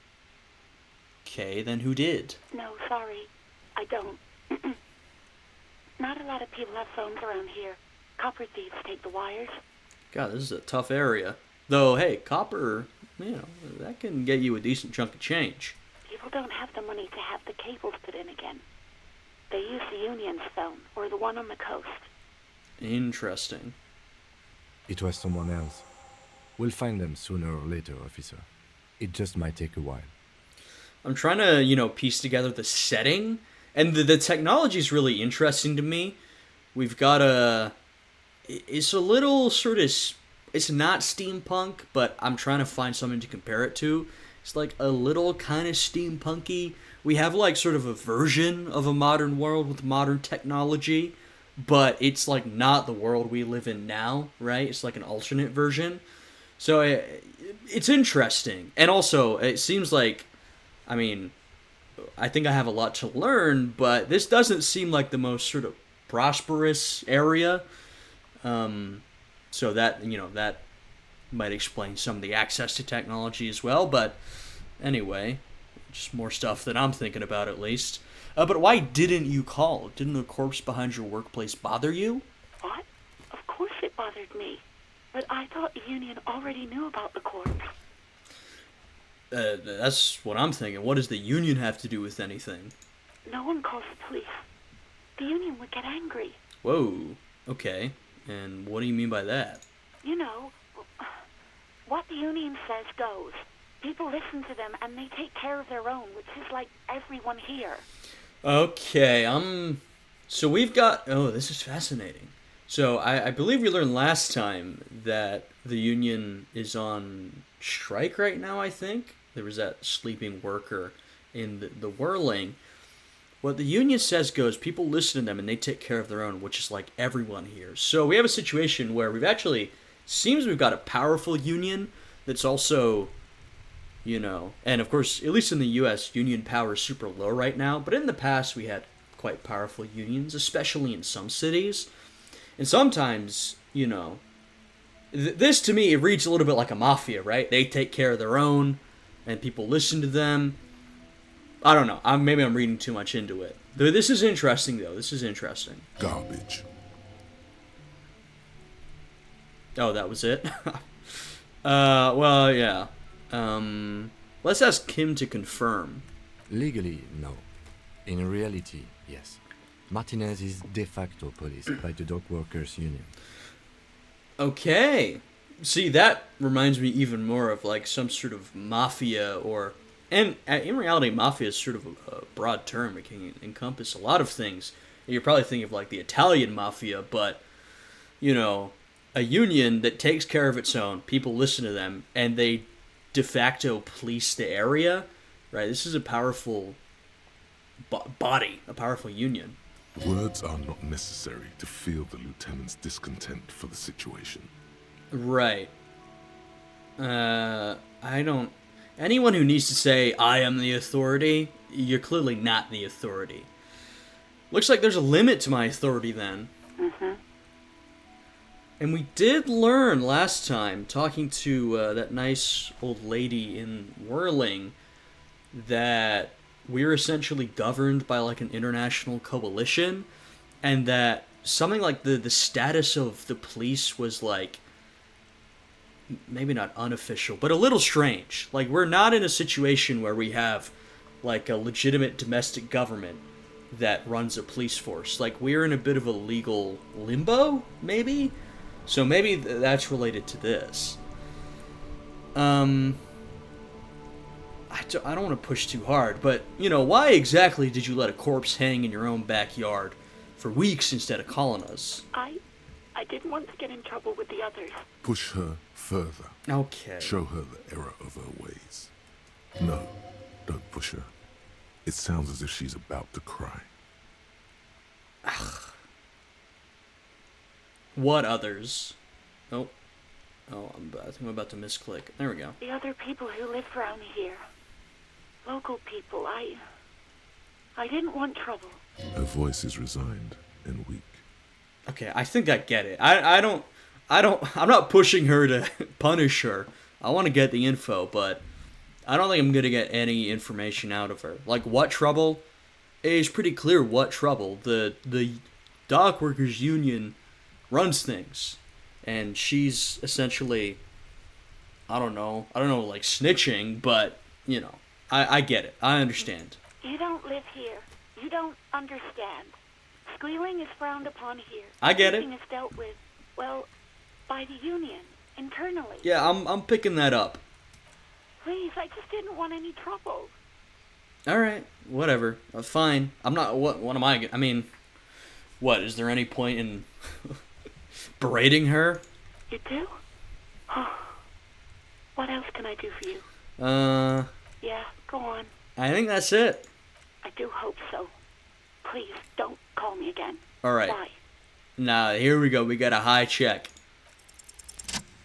Speaker 1: Okay, then who did?
Speaker 7: No, sorry. I don't. Not a lot of people have phones around here. Copper thieves take the wires.
Speaker 1: God, this is a tough area. Though, hey, copper, that can get you a decent chunk of change.
Speaker 7: People don't have the money to have the cables put in again. They use the Union's phone, or the one on the coast.
Speaker 1: Interesting.
Speaker 5: It was someone else. We'll find them sooner or later, officer. It just might take a while.
Speaker 1: I'm trying to, piece together the setting, and the technology is really interesting to me. We've got it's a little sort of, it's not steampunk, but I'm trying to find something to compare it to. It's like a little kind of steampunky. We have like sort of a version of a modern world with modern technology, but it's like not the world we live in now, right? It's like an alternate version. So it's interesting. And also, it seems like, I think I have a lot to learn, but this doesn't seem like the most sort of prosperous area. So that, that might explain some of the access to technology as well. But anyway, Just more stuff that I'm thinking about, at least. But why didn't you call? Didn't the corpse behind your workplace bother you?
Speaker 7: What? Of course it bothered me. But I thought the Union already knew about the corpse.
Speaker 1: That's what I'm thinking. What does the Union have to do with anything?
Speaker 7: No one calls the police. The Union would get angry.
Speaker 1: Whoa. Okay. And what do you mean by that?
Speaker 7: You know, what the Union says goes. People listen to them and they take care of their own, which is like everyone here.
Speaker 1: Okay, so we've got... Oh, this is fascinating. So I believe we learned last time that the Union is on strike right now, I think. There was that sleeping worker in the whirling. What the Union says goes, people listen to them and they take care of their own, which is like everyone here. So we have a situation where seems we've got a powerful Union that's also, you know, and of course, at least in the US, Union power is super low right now, but in the past we had quite powerful unions, especially in some cities. And sometimes, you know, this to me, it reads a little bit like a mafia, right? They take care of their own, and people listen to them. I don't know. Maybe I'm reading too much into it. This is interesting, though. This is interesting.
Speaker 3: Garbage.
Speaker 1: Oh, that was it? Well, yeah. Let's ask Kim to confirm.
Speaker 5: Legally, no. In reality, yes. Martinez is de facto police by the Dock Workers Union.
Speaker 1: Okay. See, that reminds me even more of like some sort of mafia and in reality, mafia is sort of a broad term. It can encompass a lot of things. You're probably thinking of like the Italian mafia, but, you know, a union that takes care of its own, people listen to them, and they de facto police the area, right? This is a powerful body, a powerful union.
Speaker 3: Words are not necessary to feel the lieutenant's discontent for the situation.
Speaker 1: Right. Anyone who needs to say, I am the authority, you're clearly not the authority. Looks like there's a limit to my authority then.
Speaker 7: Mm-hmm.
Speaker 1: And we did learn last time, talking to that nice old lady in Whirling, that we're essentially governed by like an international coalition, and that something like the status of the police was like, maybe not unofficial, but a little strange. Like, we're not in a situation where we have like a legitimate domestic government that runs a police force. Like, we're in a bit of a legal limbo, maybe? So maybe that's related to this. I don't want to push too hard, but, you know, why exactly did you let a corpse hang in your own backyard for weeks instead of calling us?
Speaker 7: I didn't want to get in trouble with the others.
Speaker 3: Push her further.
Speaker 1: Okay.
Speaker 3: Show her the error of her ways. No, don't push her. It sounds as if she's about to cry.
Speaker 1: What others? I think I'm about to misclick. There we go.
Speaker 7: The other people who live around here. Local people. I didn't want trouble.
Speaker 3: Her voice is resigned and weak.
Speaker 1: Okay, I think I get it. I'm not pushing her to punish her. I want to get the info, but I don't think I'm going to get any information out of her. Like, what trouble? It's pretty clear what trouble. The Dock Workers Union runs things, and she's essentially, I don't know, like snitching, but, you know, I get it. I understand.
Speaker 7: You don't live here. You don't understand. Squealing is frowned upon here.
Speaker 1: I get it.
Speaker 7: Everything is dealt with, well, by the Union, internally.
Speaker 1: Yeah, I'm picking that up.
Speaker 7: Please, I just didn't want any trouble.
Speaker 1: Alright, whatever. Fine. I'm not, what am I mean, what, is there any point in berating her?
Speaker 7: You do? What else can I do for you? Yeah, go on.
Speaker 1: I think that's it.
Speaker 7: I do hope so. Please, don't call me again.
Speaker 1: Alright.
Speaker 7: Bye.
Speaker 1: Now, here we go. We got a high check.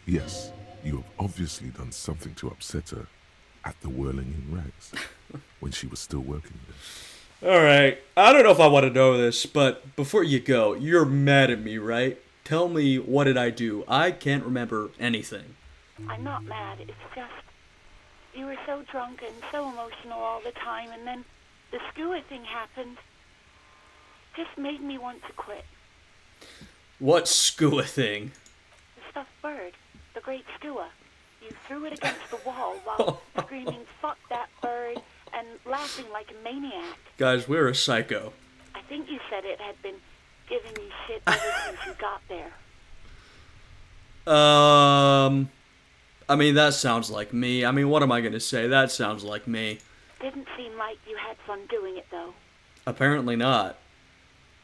Speaker 3: Yes, you have obviously done something to upset her at the Whirling in Rags when she was still working there.
Speaker 1: Alright. I don't know if I want to know this, but before you go, you're mad at me, right? Tell me, what did I do? I can't remember anything.
Speaker 7: I'm not mad. It's just, You were so drunk and so emotional all the time, and then the skua thing happened. Just made me want to quit.
Speaker 1: What skua thing?
Speaker 7: The stuffed bird, the great skua. You threw it against the wall while screaming, "Fuck that bird," and laughing like a maniac.
Speaker 1: Guys, we're a psycho.
Speaker 7: I think you said it had been giving you shit ever since you got there.
Speaker 1: I mean, that sounds like me. I mean, what am I gonna say? That sounds like me.
Speaker 7: Didn't seem like you had fun doing it, though.
Speaker 1: Apparently not.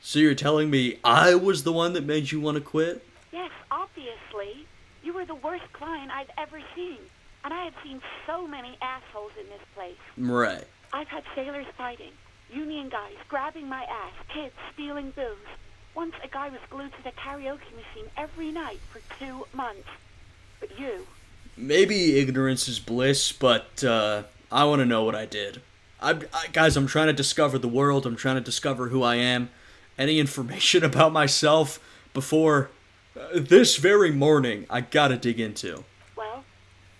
Speaker 1: So you're telling me I was the one that made you want to quit?
Speaker 7: Yes, obviously. You were the worst client I've ever seen. And I have seen so many assholes in this place.
Speaker 1: Right.
Speaker 7: I've had sailors fighting, union guys grabbing my ass, kids stealing booze. Once a guy was glued to the karaoke machine every night for 2 months. But you...
Speaker 1: Maybe ignorance is bliss, but I want to know what I did. Guys, I'm trying to discover the world. I'm trying to discover who I am. Any information about myself before this very morning, I gotta dig into.
Speaker 7: Well,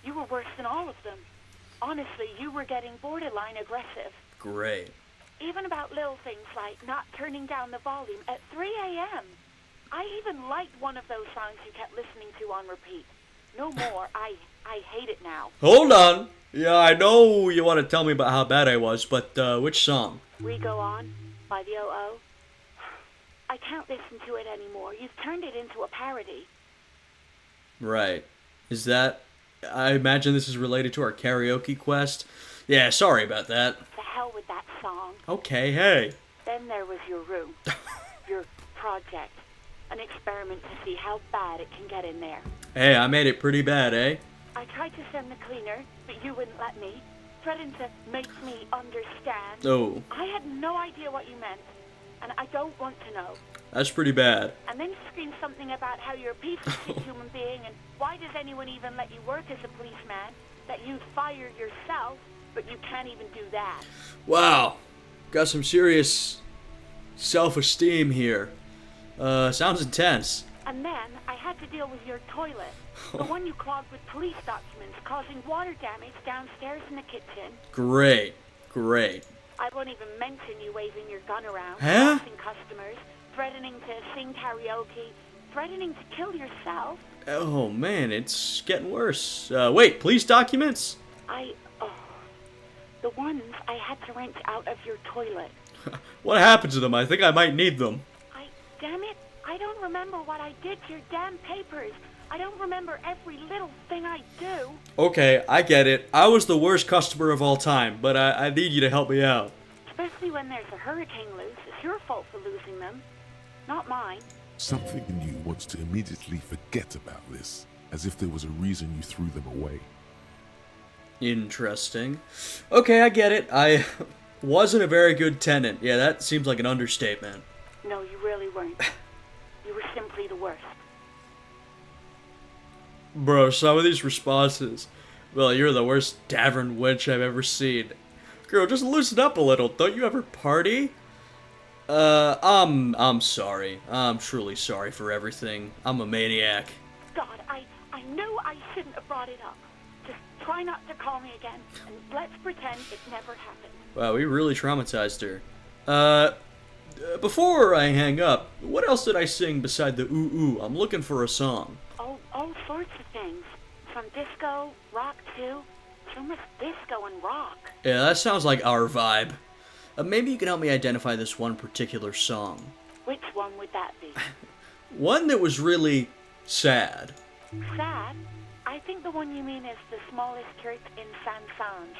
Speaker 7: you were worse than all of them. Honestly, you were getting borderline aggressive.
Speaker 1: Great.
Speaker 7: Even about little things like not turning down the volume at 3 a.m. I even liked one of those songs you kept listening to on repeat. No more. I hate it now.
Speaker 1: Hold on. Yeah, I know you want to tell me about how bad I was, but which song?
Speaker 7: We Go On by the O.O. I can't listen to it anymore. You've turned it into a parody.
Speaker 1: Right. Is that... I imagine this is related to our karaoke quest. Yeah, sorry about that.
Speaker 7: The hell with that song.
Speaker 1: Okay, hey.
Speaker 7: Then there was your room. Your project. An experiment to see how bad it can get in there.
Speaker 1: Hey, I made it pretty bad, eh?
Speaker 7: I tried to send the cleaner, but you wouldn't let me. Threatened to make me understand.
Speaker 1: Oh.
Speaker 7: I had no idea what you meant, and I don't want to know.
Speaker 1: That's pretty bad.
Speaker 7: And then you screamed something about how you're a piece of shit human being, and why does anyone even let you work as a policeman? That you'd fire yourself, but you can't even do that.
Speaker 1: Wow. Got some serious self-esteem here. Sounds intense.
Speaker 7: And then I had to deal with your toilet. The one you clogged with police documents, causing water damage downstairs in the kitchen.
Speaker 1: Great.
Speaker 7: I won't even mention you waving your gun around,
Speaker 1: Huh?
Speaker 7: harassing customers, threatening to sing karaoke, threatening to kill yourself.
Speaker 1: Oh man, it's getting worse. Wait, police documents?
Speaker 7: The ones I had to wrench out of your toilet.
Speaker 1: What happened to them? I think I might need them.
Speaker 7: Damn it, I don't remember what I did to your damn papers. I don't remember every little thing I do.
Speaker 1: Okay, I get it. I was the worst customer of all time, but I need you to help me out.
Speaker 7: Especially when there's a hurricane loose. It's your fault for losing them, not mine.
Speaker 3: Something in you wants to immediately forget about this, as if there was a reason you threw them away.
Speaker 1: Interesting. Okay, I get it. I wasn't a very good tenant. Yeah, that seems like an understatement.
Speaker 7: No, you really weren't. You were simply the worst.
Speaker 1: Bro, some of these responses. Well, you're the worst tavern wench I've ever seen. Girl, just loosen up a little. Don't you ever party? I'm sorry. I'm truly sorry for everything. I'm a maniac.
Speaker 7: God, I knew I shouldn't have brought it up. Just try not to call me again, and let's pretend it never happened.
Speaker 1: Wow, we really traumatized her. Before I hang up, what else did I sing beside the ooh-ooh? I'm looking for a song.
Speaker 7: Oh, all sorts of things. From disco, rock too. So much disco and rock.
Speaker 1: Yeah, that sounds like our vibe. Maybe you can help me identify this one particular song.
Speaker 7: Which one would that be?
Speaker 1: One that was really sad.
Speaker 7: Sad? I think the one you mean is the smallest church in San Sanz.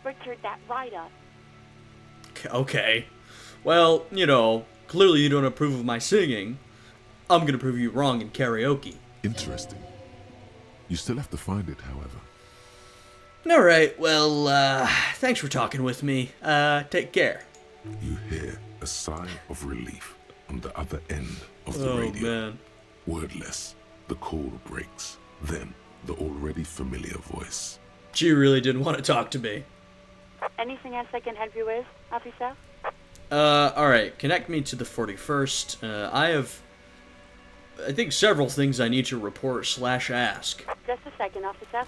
Speaker 7: Richard, that write-up.
Speaker 1: Okay. Well, you know, clearly you don't approve of my singing. I'm gonna prove you wrong in karaoke.
Speaker 3: Interesting. You still have to find it, however.
Speaker 1: Alright, well, thanks for talking with me. Take care.
Speaker 3: You hear a sigh of relief on the other end of the radio.
Speaker 1: Man.
Speaker 3: Wordless, the call breaks. Then, the already familiar voice.
Speaker 1: She really didn't want to talk to me.
Speaker 7: Anything else I can help you with, officer?
Speaker 1: Alright, connect me to the 41st. I think several things I need to report / ask.
Speaker 7: Just a second, officer.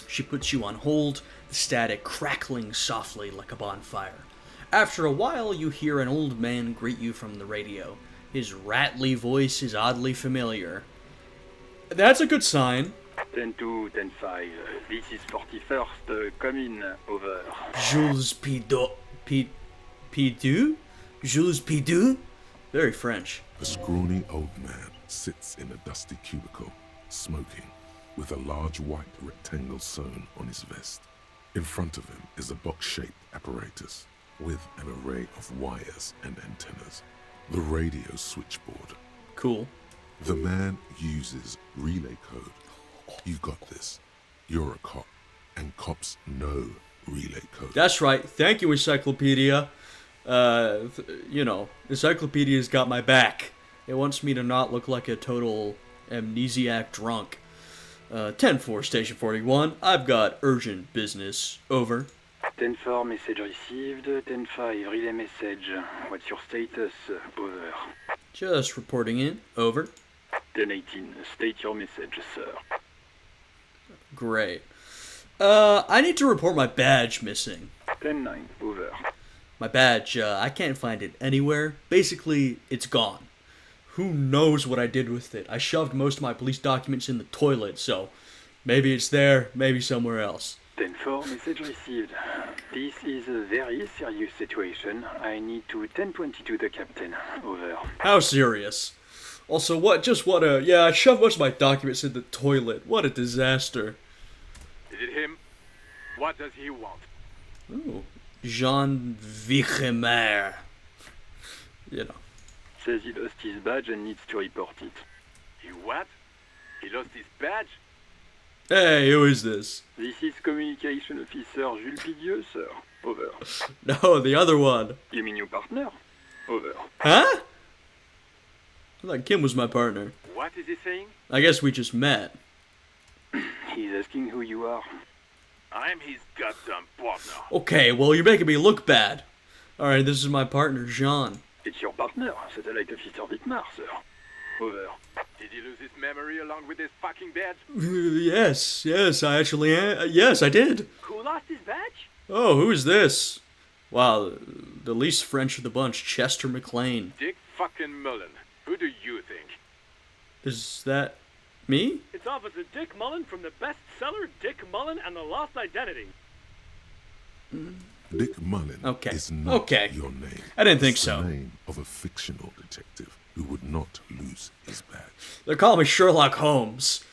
Speaker 1: She puts you on hold, the static crackling softly like a bonfire. After a while, you hear an old man greet you from the radio. His rattly voice is oddly familiar. That's a good sign.
Speaker 8: 10-2, 10-5. This is 41st. Come in. Over.
Speaker 1: Jules Pidou? Jules Pidou? Very French.
Speaker 3: A scrawny old man sits in a dusty cubicle, smoking, with a large white rectangle sewn on his vest. In front of him is a box-shaped apparatus with an array of wires and antennas. The radio switchboard.
Speaker 1: Cool.
Speaker 3: The man uses relay code. You got this. You're a cop, and cops know relay code.
Speaker 1: That's right. Thank you, Encyclopedia. Encyclopedia's got my back. It wants me to not look like a total amnesiac drunk. 10-4, Station 41. I've got urgent business. Over.
Speaker 8: 10-4, message received. 10-5, relay message. What's your status? Over.
Speaker 1: Just reporting in. Over.
Speaker 8: 10-18, state your message, sir.
Speaker 1: Great. I need to report my badge missing.
Speaker 8: 10-9, over.
Speaker 1: My badge, I can't find it anywhere. Basically, it's gone. Who knows what I did with it? I shoved most of my police documents in the toilet, so maybe it's there, maybe somewhere else.
Speaker 8: 10-4, message received. This is a very serious situation. I need to 10-22 the captain. Over.
Speaker 1: How serious? Also, I shoved most of my documents in the toilet. What a disaster.
Speaker 9: Is it him? What does he want?
Speaker 1: Ooh. Jean Vichemer.
Speaker 8: Says he lost his badge and needs to report it.
Speaker 9: He what? He lost his badge?
Speaker 1: Hey, who is this?
Speaker 8: This is Communication Officer Jules Pidieu, sir. Over.
Speaker 1: No, the other one.
Speaker 8: You mean your partner? Over.
Speaker 1: Huh? I thought Kim was my partner.
Speaker 9: What is he saying?
Speaker 1: I guess we just met.
Speaker 8: He's asking who you are.
Speaker 9: I'm his goddamn partner.
Speaker 1: Okay, well, you're making me look bad. Alright, this is my partner, Jean.
Speaker 8: It's your partner, Satellite Officer Vitmar, sir. Over.
Speaker 9: Did he lose his memory along with his fucking badge?
Speaker 1: Yes, I actually am. Yes, I did.
Speaker 9: Who lost his badge?
Speaker 1: Oh, who is this? Wow, the least French of the bunch, Chester McLean.
Speaker 9: Dick fucking Mullen. Who do you think?
Speaker 1: Is that me?
Speaker 10: It's Officer Dick Mullen from the bestseller Dick Mullen and the Lost Identity.
Speaker 3: Dick Mullen is not your name.
Speaker 1: I didn't think
Speaker 3: It's
Speaker 1: so.
Speaker 3: the name of a fictional detective who would not lose his badge.
Speaker 1: They're calling me Sherlock Holmes.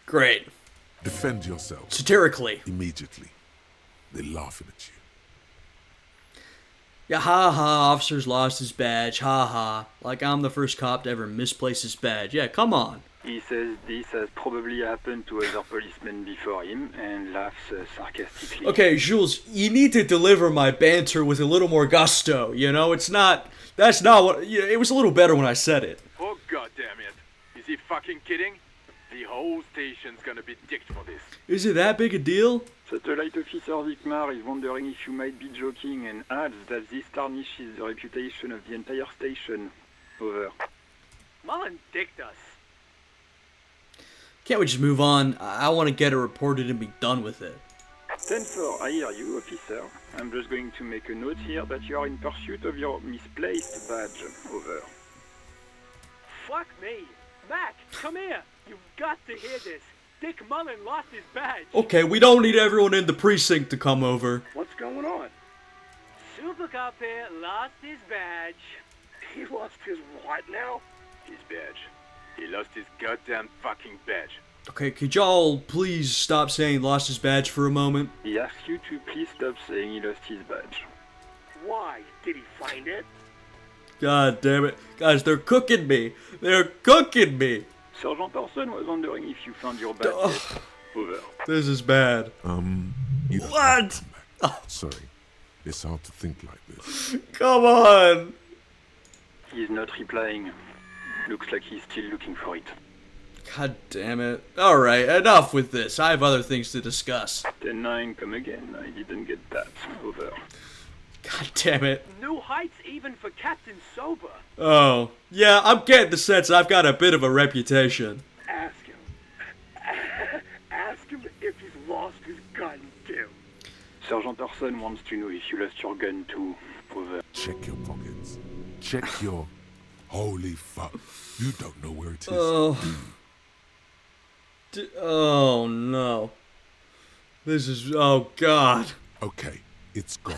Speaker 1: Great.
Speaker 3: Defend yourself.
Speaker 1: Satirically.
Speaker 3: Immediately. They're laughing at you.
Speaker 1: Yeah, ha ha, officer's lost his badge, ha ha. Like I'm the first cop to ever misplace his badge. Yeah, come on.
Speaker 8: He says this has probably happened to other policemen before him and laughs sarcastically.
Speaker 1: Okay, Jules, you need to deliver my banter with a little more gusto, that's not what, it was a little better when I said it.
Speaker 9: Oh goddamn it. Is he fucking kidding? The whole station's gonna be dicked for this.
Speaker 1: Is it that big a deal?
Speaker 8: Satellite Officer Vicmar is wondering if you might be joking and adds that this tarnishes the reputation of the entire station. Over.
Speaker 10: Mullen dicked us.
Speaker 1: Can't we just move on? I want to get it reported and be done with it.
Speaker 8: 10-4, I hear you, officer. I'm just going to make a note here that you are in pursuit of your misplaced badge. Over.
Speaker 10: Fuck me. Mac, come here. You've got to hear this. Dick Mullen lost his badge.
Speaker 1: Okay, we don't need everyone in the precinct to come over.
Speaker 10: What's going on? Super Cop here lost his badge.
Speaker 9: He lost his what now? His badge. He lost his goddamn fucking badge.
Speaker 1: Okay, could y'all please stop saying lost his badge for a moment?
Speaker 8: He asks you to please stop saying he lost his badge.
Speaker 10: Why? Did he find it?
Speaker 1: God damn it. Guys, they're cooking me. They're cooking me.
Speaker 8: Sergeant Person was wondering if you found your badge yet. Over.
Speaker 1: This is bad.
Speaker 3: You don't
Speaker 1: What?
Speaker 3: have to come back. Sorry. It's hard to think like this.
Speaker 1: Come on.
Speaker 8: He's not replying. Looks like he's still looking for it.
Speaker 1: God damn it. Alright, enough with this. I have other things to discuss.
Speaker 8: 10-9, come again. I didn't get that. Over.
Speaker 1: God damn it.
Speaker 10: New heights even for Captain Sober.
Speaker 1: Oh. Yeah, I'm getting the sense I've got a bit of a reputation.
Speaker 10: Ask him. Ask him if he's lost
Speaker 8: Sergeant Orson wants to know if you lost your gun too. Over.
Speaker 3: Check your pockets. Check your... Holy fuck. You don't know where it is.
Speaker 1: Oh. Oh no. This is... Oh god.
Speaker 3: Okay, it's gone.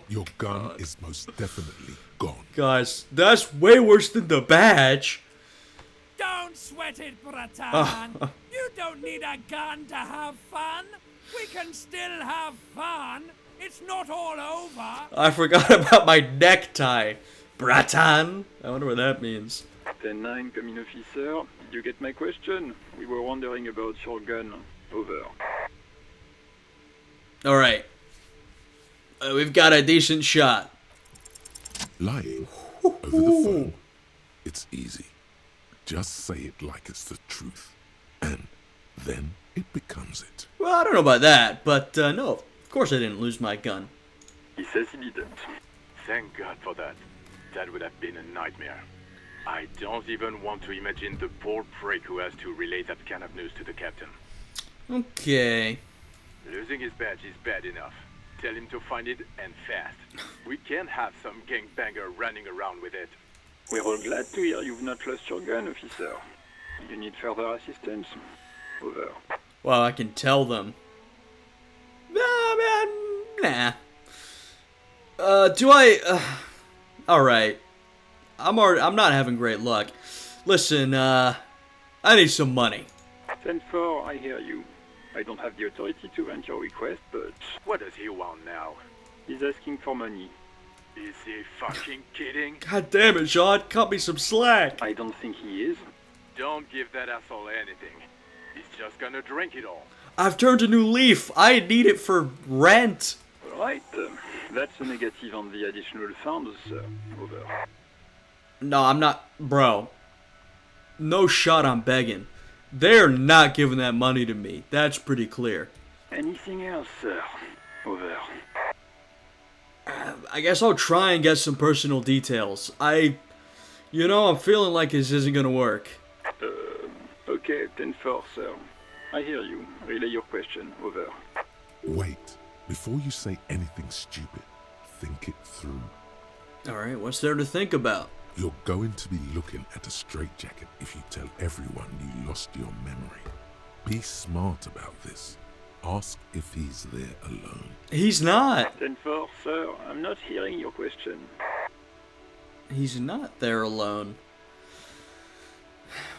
Speaker 3: Your gun is most definitely gone.
Speaker 1: Guys, that's way worse than the badge.
Speaker 11: Don't sweat it, Bratan. You don't need a gun to have fun. We can still have fun. It's not all over.
Speaker 1: I forgot about my necktie. Bratan. I wonder what that means.
Speaker 8: 10-9, coming officer. Did you get my question? We were wondering about your gun. Over.
Speaker 1: Alright. We've got a decent shot.
Speaker 3: Lying over the phone, it's easy. Just say it like it's the truth, and then it becomes it.
Speaker 1: Well, I don't know about that, but no, of course I didn't lose my gun.
Speaker 8: He says he didn't.
Speaker 9: Thank God for that. That would have been a nightmare. I don't even want to imagine the poor prick who has to relay that kind of news to the captain.
Speaker 1: Okay.
Speaker 9: Losing his badge is bad enough. Tell him to find it, and fast. We can't have some gangbanger running around with it.
Speaker 8: We're all glad to hear you've not lost your gun, officer. You need further assistance? Over.
Speaker 1: Well, I can tell them. Nah, man. Nah. Do I... Alright. I'm not having great luck. Listen, I need some money.
Speaker 8: 10-4, I hear you. I don't have the authority to grant your request, but...
Speaker 9: What does he want now?
Speaker 8: He's asking for money.
Speaker 9: Is he fucking kidding?
Speaker 1: God damn it, Sean. Cut me some slack.
Speaker 8: I don't think he is.
Speaker 9: Don't give that asshole anything. He's just gonna drink it all.
Speaker 1: I've turned a new leaf. I need it for rent.
Speaker 8: Alright, that's a negative on the additional funds, sir. Over.
Speaker 1: No, I'm not... Bro. No shot I'm begging. They're not giving that money to me. That's pretty clear.
Speaker 8: Anything else, sir? Over.
Speaker 1: I guess I'll try and get some personal details. You know, I'm feeling like this isn't gonna work.
Speaker 8: Okay, 10-4, sir. I hear you. Relay your question. Over.
Speaker 3: Wait. Before you say anything stupid, think it through.
Speaker 1: Alright, what's there to think about?
Speaker 3: You're going to be looking at a straitjacket if you tell everyone you lost your memory. Be smart about this. Ask if he's there alone.
Speaker 1: He's not.
Speaker 8: 10-4, sir. I'm not hearing your question.
Speaker 1: He's not there alone.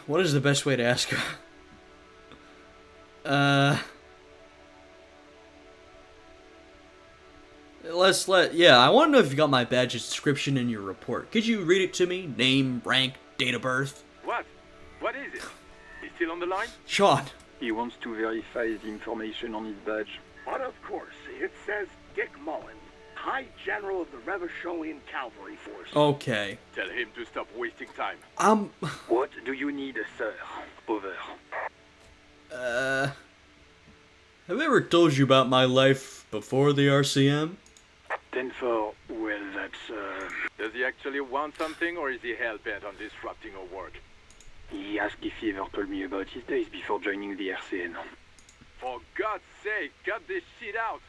Speaker 1: What is the best way to ask her? Yeah, I want to know if you got my badge's description in your report. Could you read it to me? Name, rank, date of birth?
Speaker 9: What? What is it? He's still on the line?
Speaker 1: Sean.
Speaker 8: He wants to verify the information on his badge.
Speaker 10: But of course, it says Dick Mullen, High General of the Revacholian Cavalry Force.
Speaker 1: Okay.
Speaker 9: Tell him to stop wasting time.
Speaker 8: What do you need, sir? Over.
Speaker 1: Have I ever told you about my life before the RCM?
Speaker 8: 10-4, well, that's,
Speaker 9: Does he actually want something, or is he hell-bent on disrupting our work?
Speaker 8: He asked if he ever told me about his days before joining the RCN.
Speaker 9: For God's sake, cut this shit out!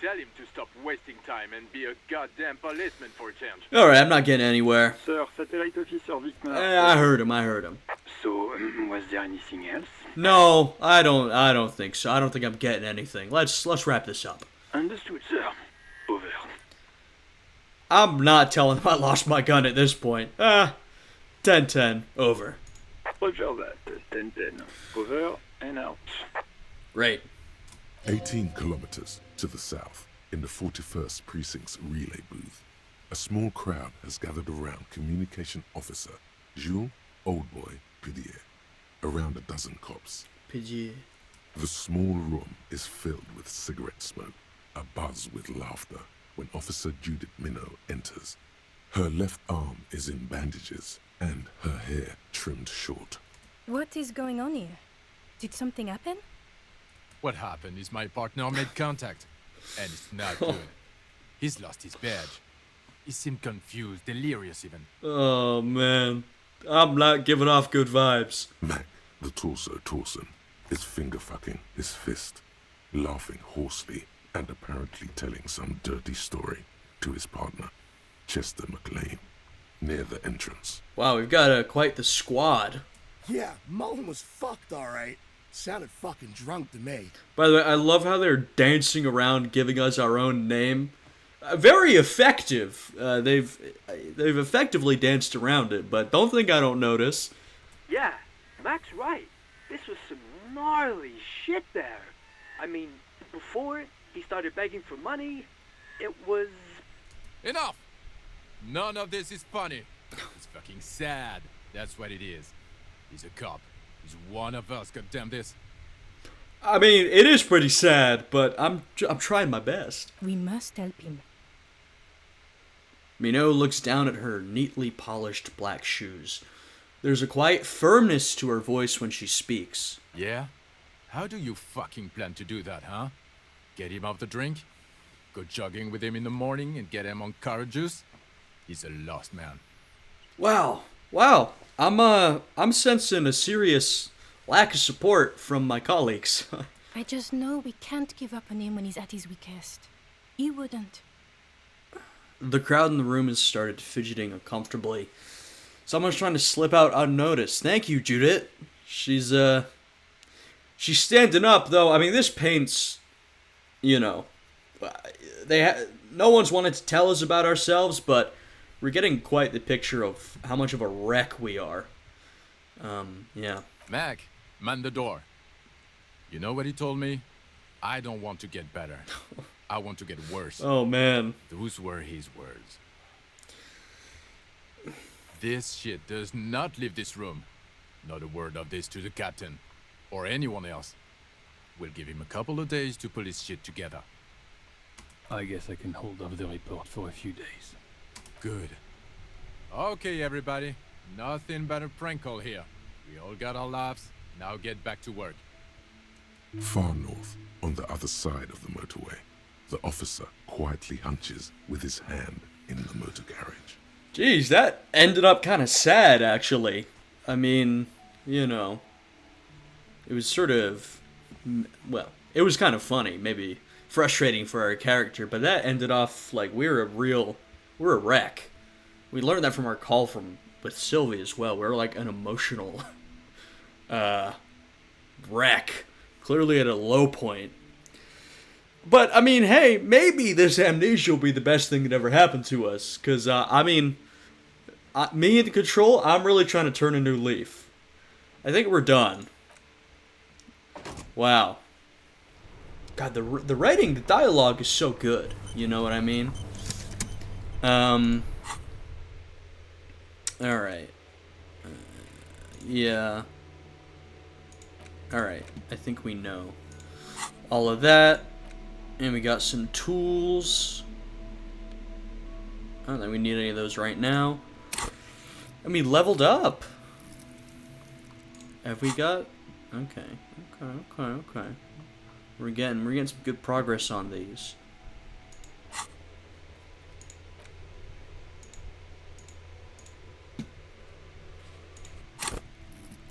Speaker 9: Tell him to stop wasting time and be a goddamn policeman for a change.
Speaker 1: Alright, I'm not getting anywhere.
Speaker 8: Sir, Satellite Officer Vickner.
Speaker 1: I heard him.
Speaker 8: So, was there anything else?
Speaker 1: No, I don't think so. I don't think I'm getting anything. Let's wrap this up.
Speaker 8: Understood, sir. Over.
Speaker 1: I'm not telling him I lost my gun at this point. 10-10. Over.
Speaker 8: Roger that. 10-10. Over and out.
Speaker 1: Great.
Speaker 3: 18 kilometers to the south, in the 41st Precinct's relay booth, a small crowd has gathered around Communication Officer Jules Oldboy Pidier, around a dozen cops.
Speaker 1: Pidier.
Speaker 3: The small room is filled with cigarette smoke, abuzz with laughter, when Officer Judith Minot enters. Her left arm is in bandages, and her hair trimmed short.
Speaker 4: What is going on here? Did something happen?
Speaker 12: What happened is my partner made contact, and it's not good. He's lost his badge. He seemed confused, delirious even.
Speaker 1: Oh, man. I'm not giving off good vibes.
Speaker 3: Mac, the torso Torson, is finger-fucking his fist, laughing hoarsely and apparently telling some dirty story to his partner, Chester McLean, near the entrance.
Speaker 1: Wow, we've got quite the squad.
Speaker 13: Yeah, Mullen was fucked, alright. Sounded fucking drunk to me.
Speaker 1: By the way, I love how they're dancing around giving us our own name. Very effective. They've effectively danced around it, but don't think I don't notice.
Speaker 10: Yeah, Mac's right. This was some gnarly shit there. I mean, before he started begging for money, it was...
Speaker 12: Enough! None of this is funny. It's fucking sad. That's what it is. He's a cop. He's one of us, goddamn this.
Speaker 1: I mean, it is pretty sad, but I'm trying my best.
Speaker 4: We must help him.
Speaker 1: Minot looks down at her neatly polished black shoes. There's a quiet firmness to her voice when she speaks.
Speaker 12: Yeah? How do you fucking plan to do that, huh? Get him off the drink? Go jogging with him in the morning and get him on carrot juice? He's a lost man.
Speaker 1: Wow. I'm sensing a serious lack of support from my colleagues.
Speaker 4: I just know we can't give up on him when he's at his weakest. He wouldn't.
Speaker 1: The crowd in the room has started fidgeting uncomfortably. Someone's trying to slip out unnoticed. Thank you, Judith. She's standing up, though. I mean, this paints, no one's wanted to tell us about ourselves, but we're getting quite the picture of how much of a wreck we are. Yeah.
Speaker 12: Mac, man the door. You know what he told me? I don't want to get better. I want to get worse.
Speaker 1: Oh, man.
Speaker 12: Those were his words. This shit does not leave this room. Not a word of this to the captain. Or anyone else. We'll give him a couple of days to pull his shit together.
Speaker 14: I guess I can hold off the report for a few days.
Speaker 12: Good. Okay, everybody. Nothing but a prank call here. We all got our laughs. Now get back to work.
Speaker 3: Far north, on the other side of the motorway, the officer quietly hunches with his hand in the motor garage.
Speaker 1: Jeez, that ended up kind of sad, actually. I mean, it was sort of, well, it was kind of funny, maybe frustrating for our character, but that ended off like we're a wreck. We learned that from our call with Sylvie as well. We're like an emotional wreck, clearly at a low point. But, I mean, hey, maybe this amnesia will be the best thing that ever happened to us. Because, me in control, I'm really trying to turn a new leaf. I think we're done. Wow. God, the writing, the dialogue is so good. You know what I mean? Alright. Yeah. Alright, I think we know all of that. And we got some tools. I don't think we need any of those right now. And we leveled up. Have we got... Okay. We're getting some good progress on these.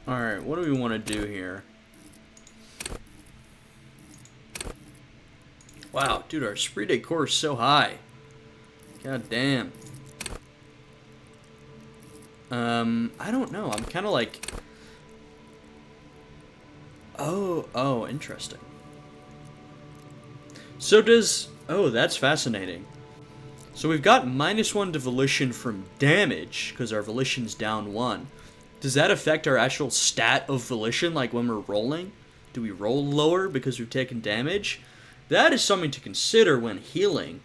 Speaker 1: Alright, what do we want to do here? Wow, dude, our esprit de corps is so high. God damn. I don't know. I'm kind of like... Oh, interesting. So does... Oh, that's fascinating. So we've got -1 to volition from damage, because our volition's down 1. Does that affect our actual stat of volition, like when we're rolling? Do we roll lower because we've taken damage? That is something to consider when healing.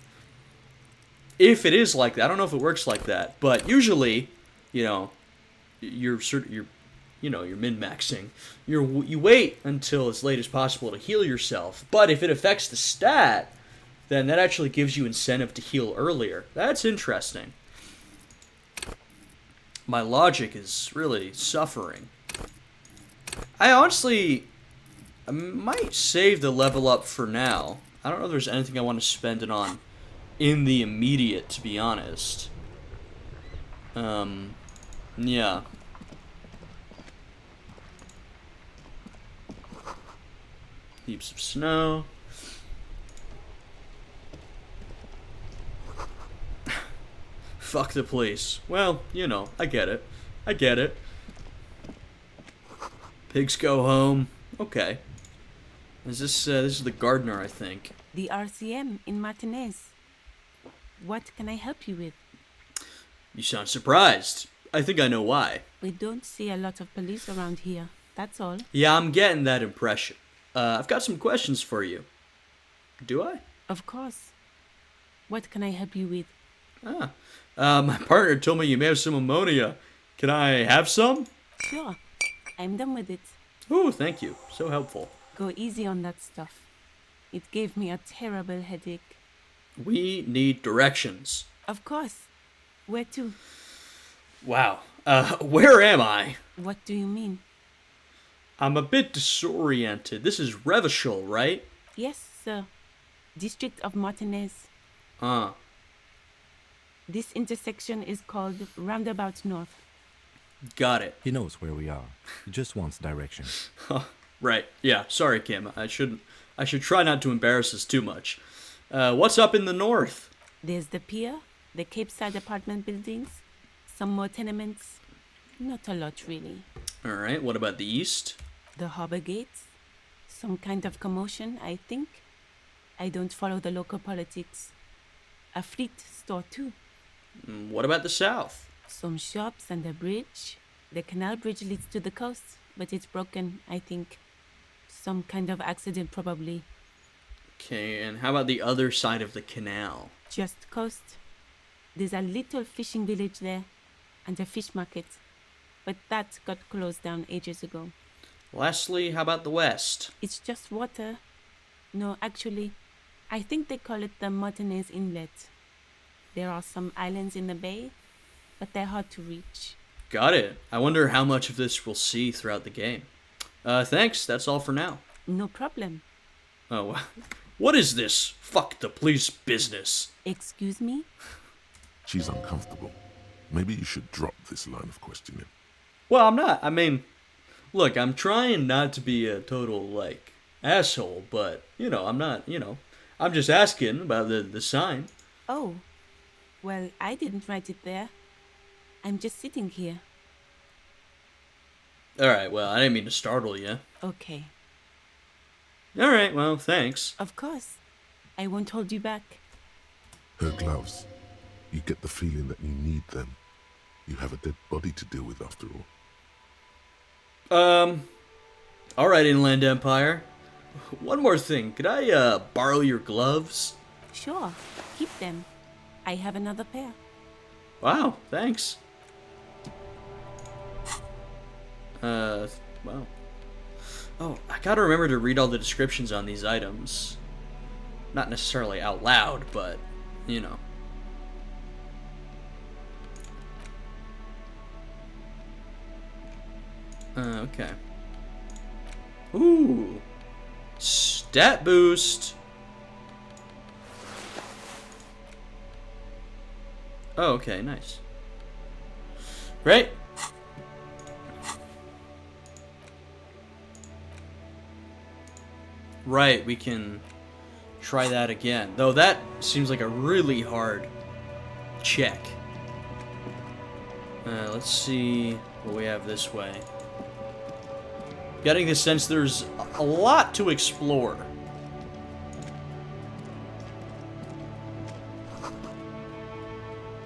Speaker 1: If it is like that, I don't know if it works like that, but usually, you're min-maxing. You wait until as late as possible to heal yourself. But if it affects the stat, then that actually gives you incentive to heal earlier. That's interesting. My logic is really suffering. I might save the level up for now. I don't know if there's anything I want to spend it on in the immediate, to be honest. Yeah. Heaps of snow. Fuck the police. Well, you know, I get it. I get it. Pigs go home. Okay. This is the gardener, I think.
Speaker 15: The RCM in Martinez. What can I help you with?
Speaker 1: You sound surprised. I think I know why.
Speaker 15: We don't see a lot of police around here. That's all.
Speaker 1: Yeah, I'm getting that impression. I've got some questions for you. Do I?
Speaker 15: Of course. What can I help you with?
Speaker 1: My partner told me you may have some ammonia. Can I have some?
Speaker 15: Sure. I'm done with it.
Speaker 1: Ooh, thank you. So helpful.
Speaker 15: Go easy on that stuff. It gave me a terrible headache.
Speaker 1: We need directions.
Speaker 15: Of course. Where to?
Speaker 1: Wow. Where am I?
Speaker 15: What do you mean?
Speaker 1: I'm a bit disoriented. This is Revachol, right?
Speaker 15: Yes, sir. District of Martinez. This intersection is called Roundabout North.
Speaker 1: Got it.
Speaker 5: He knows where we are. He just wants direction.
Speaker 1: Right. Yeah. Sorry, Kim. I should try not to embarrass us too much. What's up in the north?
Speaker 15: There's the pier, the Cape Side apartment buildings, some more tenements. Not a lot, really.
Speaker 1: All right. What about the east?
Speaker 15: The harbor gates. Some kind of commotion, I think. I don't follow the local politics. A fleet store, too.
Speaker 1: What about the south?
Speaker 15: Some shops and a bridge. The canal bridge leads to the coast, but it's broken, I think. Some kind of accident, probably.
Speaker 1: Okay, and how about the other side of the canal?
Speaker 15: Just coast. There's a little fishing village there, and a fish market. But that got closed down ages ago.
Speaker 1: Lastly, how about the west?
Speaker 15: It's just water. No, actually, I think they call it the Martinez Inlet. There are some islands in the bay, but they're hard to reach.
Speaker 1: Got it. I wonder how much of this we'll see throughout the game. Thanks, that's all for now.
Speaker 15: No problem.
Speaker 1: Oh, what is this fuck the police business?
Speaker 15: Excuse me?
Speaker 3: She's uncomfortable. Maybe you should drop this line of questioning.
Speaker 1: Well, I'm not. I mean, look, I'm trying not to be a total, asshole, but, I'm not, I'm just asking about the sign.
Speaker 15: Oh, well, I didn't write it there. I'm just sitting here.
Speaker 1: Alright, well, I didn't mean to startle you.
Speaker 15: Okay.
Speaker 1: Alright, well, thanks.
Speaker 15: Of course. I won't hold you back.
Speaker 3: Her gloves. You get the feeling that you need them. You have a dead body to deal with after all.
Speaker 1: Alright, Inland Empire. One more thing. Could I, borrow your gloves?
Speaker 15: Sure. Keep them. I have another pair.
Speaker 1: Wow, thanks. Wow. Oh, I gotta remember to read all the descriptions on these items. Not necessarily out loud, but, okay. Ooh. Stat boost. Oh, okay, nice. Great. Right, we can try that again. Though that seems like a really hard check. Let's see what we have this way. Getting the sense there's a lot to explore.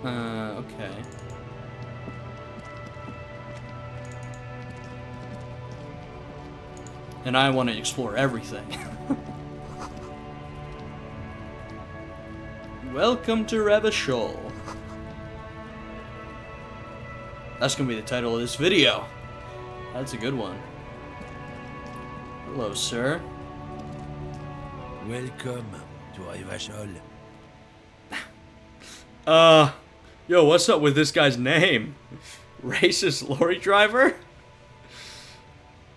Speaker 1: Okay. And I want to explore everything. Welcome to Revachol. That's gonna be the title of this video. That's a good one. Hello, sir.
Speaker 16: Welcome to Revachol.
Speaker 1: Yo, what's up with this guy's name? Racist lorry driver?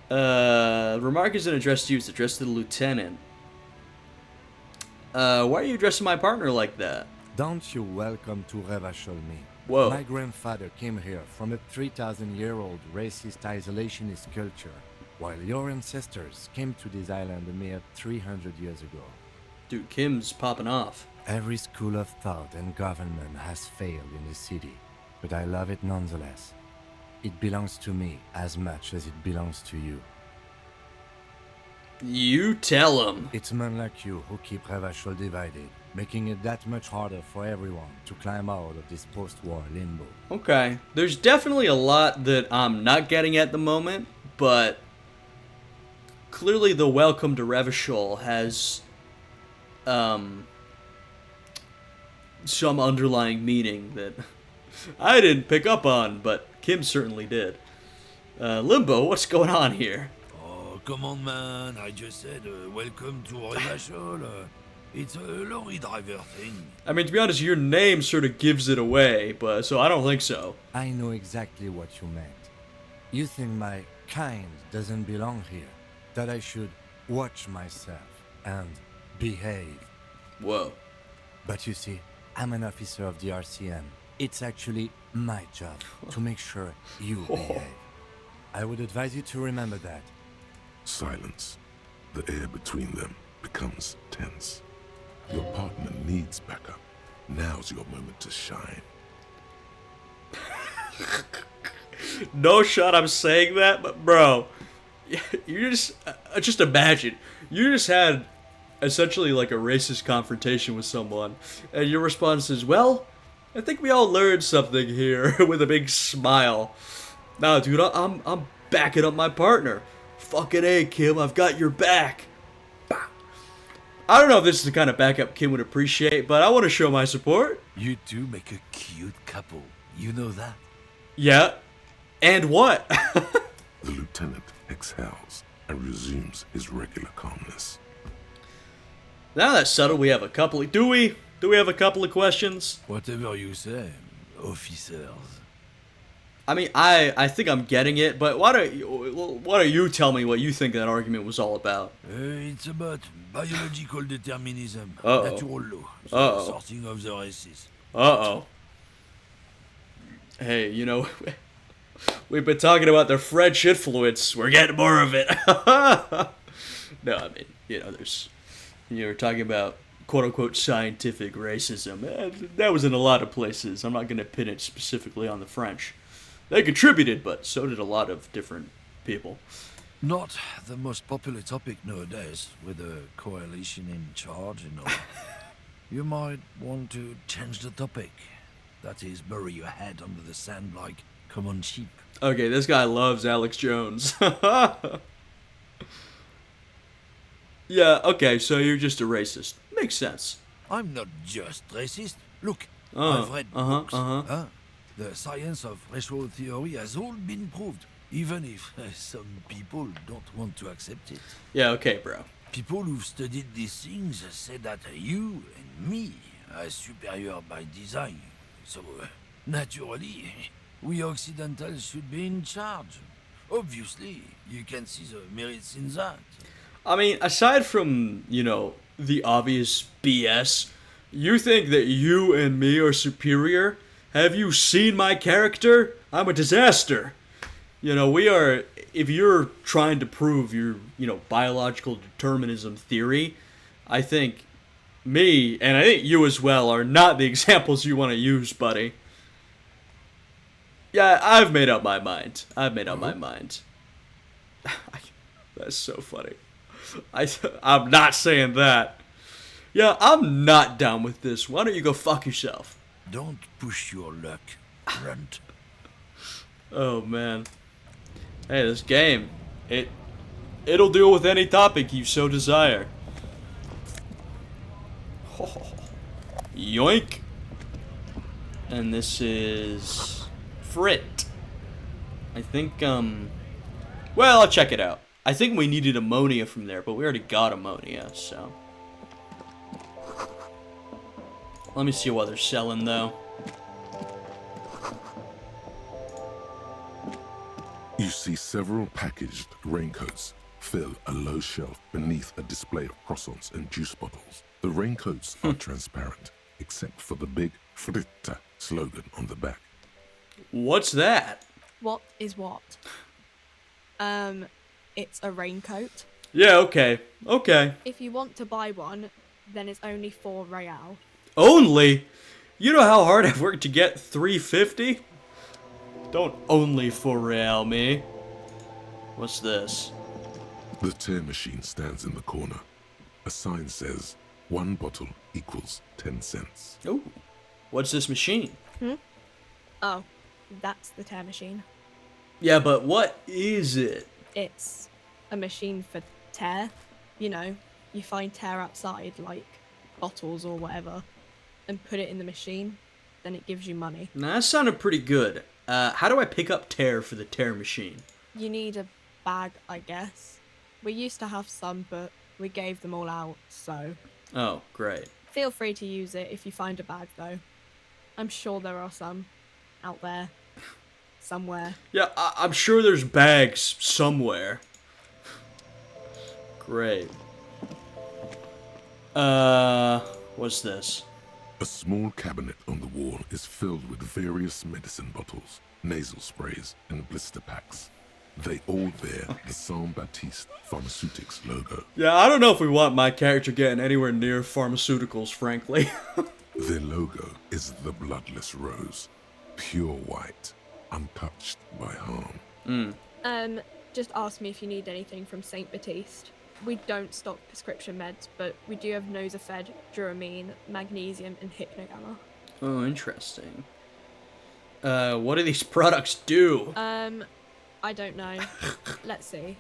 Speaker 1: Remark isn't addressed to you, it's addressed to the lieutenant. Why are you addressing my partner like that?
Speaker 5: Don't you welcome to Revachol me.
Speaker 1: Whoa.
Speaker 5: My grandfather came here from a 3,000-year-old racist isolationist culture, while your ancestors came to this island a mere 300 years ago.
Speaker 1: Dude, Kim's popping off.
Speaker 5: Every school of thought and government has failed in the city, but I love it nonetheless. It belongs to me as much as it belongs to you.
Speaker 1: You tell him.
Speaker 5: It's men like you who keep Revachol divided, making it that much harder for everyone to climb out of this post-war limbo.
Speaker 1: Okay, there's definitely a lot that I'm not getting at the moment, but clearly the welcome to Revachol has some underlying meaning that I didn't pick up on, but Kim certainly did. Limbo, what's going on here?
Speaker 16: Oh, come on, man. I just said, welcome to Revachol. It's a lorry driver thing.
Speaker 1: I mean, to be honest, your name sort of gives it away, but so I don't think so.
Speaker 5: I know exactly what you meant. You think my kind doesn't belong here, that I should watch myself and behave.
Speaker 1: Whoa.
Speaker 5: But you see, I'm an officer of the RCM. It's actually my job to make sure you behave. I would advise you to remember that.
Speaker 3: Silence. The air between them becomes tense. Your partner needs backup. Now's your moment to shine.
Speaker 1: No shot I'm saying that, but bro, you just imagine. You just had essentially like a racist confrontation with someone, and your response is, well, I think we all learned something here, with a big smile. Nah, dude, I'm backing up my partner. Fucking A, Kim, I've got your back. I don't know if this is the kind of backup Kim would appreciate, but I want to show my support.
Speaker 16: You two make a cute couple. You know that?
Speaker 1: Yeah. And what?
Speaker 3: The lieutenant exhales and resumes his regular calmness.
Speaker 1: Now that's settled, we have a couple of... Do we have a couple of questions?
Speaker 16: Whatever you say, officers.
Speaker 1: I mean, I think I'm getting it, but why don't you tell me what you think that argument was all about?
Speaker 16: It's about biological determinism,
Speaker 1: Uh-oh.
Speaker 16: natural law, the
Speaker 1: Uh-oh.
Speaker 16: sorting of the races.
Speaker 1: Uh-oh. Hey, you know, we've been talking about the French influence. We're getting more of it. No, I mean, you know, you're talking about quote-unquote scientific racism. That was in a lot of places. I'm not going to pin it specifically on the French. They contributed, but so did a lot of different people.
Speaker 16: Not the most popular topic nowadays, with the coalition in charge and all. You might want to change the topic. That is, bury your head under the sand like common sheep.
Speaker 1: Okay, this guy loves Alex Jones. Yeah, okay, so you're just a racist. Makes sense.
Speaker 16: I'm not just racist. Look, I've read books. The science of racial theory has all been proved, even if some people don't want to accept it.
Speaker 1: Yeah, okay, bro.
Speaker 16: People who've studied these things say that you and me are superior by design. So, naturally, we Occidentals should be in charge. Obviously, you can see the merits in that.
Speaker 1: I mean, aside from, you know, the obvious BS, you think that you and me are superior? Have you seen my character? I'm a disaster. You know, we are, if you're trying to prove your, you know, biological determinism theory, I think me, and I think you as well, are not the examples you want to use, buddy. Yeah, I've made up my mind. My mind. That's so funny. I'm not saying that. Yeah, I'm not down with this. Why don't you go fuck yourself?
Speaker 16: Don't push your luck, runt.
Speaker 1: Oh, man. Hey, this game, it'll deal with any topic you so desire. Yoink. And this is Frit. I think, well, I'll check it out. I think we needed ammonia from there, but we already got ammonia, so. Let me see what they're selling, though.
Speaker 3: You see several packaged raincoats fill a low shelf beneath a display of croissants and juice bottles. The raincoats are transparent, except for the big Fritta slogan on the back.
Speaker 1: What's that?
Speaker 17: What is what? It's a raincoat.
Speaker 1: Yeah, okay. Okay.
Speaker 17: If you want to buy one, then it's only 4 real.
Speaker 1: Only? You know how hard I've worked to get 350? Don't only for real me. What's this?
Speaker 3: The tear machine stands in the corner. A sign says, 1 bottle equals 10 cents.
Speaker 1: Ooh. What's this machine?
Speaker 17: Oh, that's the tear machine.
Speaker 1: Yeah, but what is it?
Speaker 17: It's a machine for tear. You know, you find tear outside, like bottles or whatever, and put it in the machine, then it gives you money.
Speaker 1: Now, that sounded pretty good. How do I pick up tear for the tear machine?
Speaker 17: You need a bag, I guess. We used to have some, but we gave them all out, so...
Speaker 1: Oh, great.
Speaker 17: Feel free to use it if you find a bag, though. I'm sure there are some out there. Somewhere.
Speaker 1: Yeah, I'm sure there's bags somewhere. Great. What's this?
Speaker 3: A small cabinet on the wall is filled with various medicine bottles, nasal sprays, and blister packs. They all bear the Saint Baptiste Pharmaceutics logo.
Speaker 1: Yeah, I don't know if we want my character getting anywhere near pharmaceuticals, frankly.
Speaker 3: Their logo is the bloodless rose, pure white, untouched by harm.
Speaker 17: Just ask me if you need anything from Saint Baptiste. We don't stock prescription meds, but we do have Nosafed, Duramine, Magnesium, and Hypnogamma.
Speaker 1: Oh, interesting. What do these products do?
Speaker 17: I don't know. Let's see.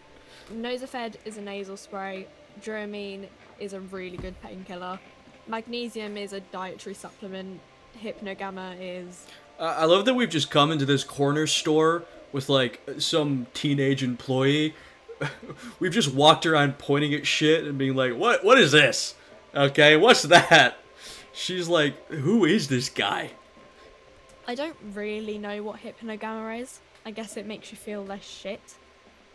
Speaker 17: Nosafed is a nasal spray. Duramine is a really good painkiller. Magnesium is a dietary supplement. Hypnogamma is...
Speaker 1: I love that we've just come into this corner store with, like, some teenage employee. We've just walked around pointing at shit and being like, what is this? Okay, what's that? She's like, who is this guy?
Speaker 17: I don't really know what Hypnogamma is. I guess it makes you feel less shit.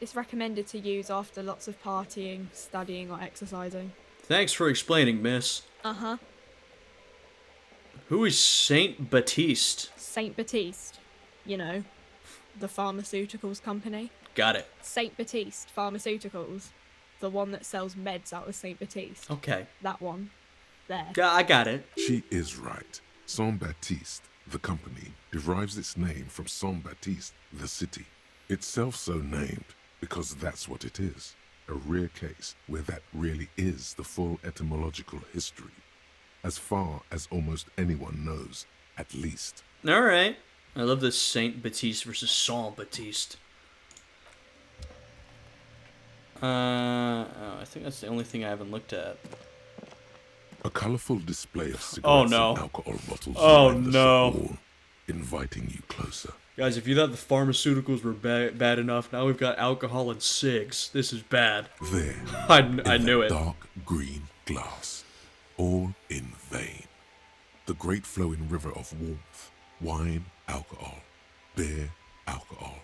Speaker 17: It's recommended to use after lots of partying, studying, or exercising.
Speaker 1: Thanks for explaining, miss.
Speaker 17: Uh-huh.
Speaker 1: Who is Saint Baptiste?
Speaker 17: Saint Baptiste. You know, the pharmaceuticals company.
Speaker 1: Got it.
Speaker 17: Saint Baptiste Pharmaceuticals. The one that sells meds out of Saint Baptiste.
Speaker 1: Okay.
Speaker 17: That one. There.
Speaker 1: Yeah, I got it.
Speaker 3: She is right. Saint Baptiste, the company, derives its name from Saint Baptiste, the city. Itself so named because that's what it is. A rare case where that really is the full etymological history. As far as almost anyone knows, at least.
Speaker 1: Alright. I love this Saint Baptiste versus Saint Baptiste. I think that's the only thing I haven't looked at.
Speaker 3: A colorful display of cigarettes and alcohol bottles around the shop wall, inviting you closer.
Speaker 1: Guys, if you thought the pharmaceuticals were bad enough, now we've got alcohol and cigs. This is bad.
Speaker 3: There,
Speaker 1: I knew it.
Speaker 3: Dark green glass, all in vain. The great flowing river of warmth, wine, alcohol, beer, alcohol,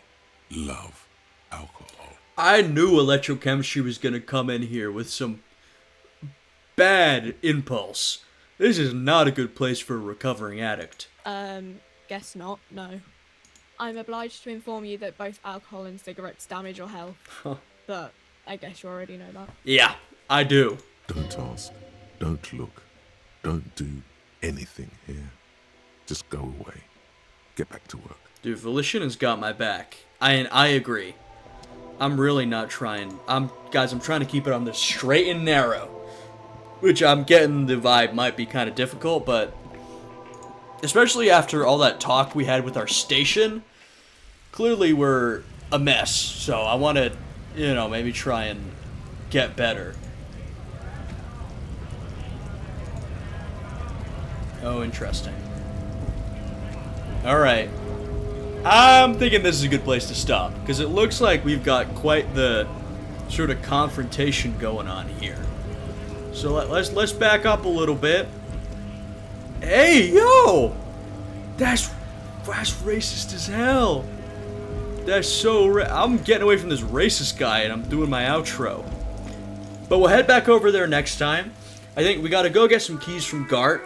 Speaker 3: love, alcohol.
Speaker 1: I knew electrochemistry was gonna come in here with some bad impulse. This is not a good place for a recovering addict.
Speaker 17: Guess not, no. I'm obliged to inform you that both alcohol and cigarettes damage your health. But I guess you already know that.
Speaker 1: Yeah, I do.
Speaker 3: Don't ask, don't look, don't do anything here. Just go away. Get back to work.
Speaker 1: Dude, Volition has got my back. I agree. I'm really not trying. I'm trying to keep it on the straight and narrow. Which I'm getting the vibe might be kind of difficult, but especially after all that talk we had with our station, clearly we're a mess. So I want to, maybe try and get better. Oh, interesting. Alright. I'm thinking this is a good place to stop, because it looks like we've got quite the sort of confrontation going on here. So let's back up a little bit. Hey, yo! That's racist as hell. That's so I'm getting away from this racist guy and I'm doing my outro. But we'll head back over there next time. I think we gotta go get some keys from Gart.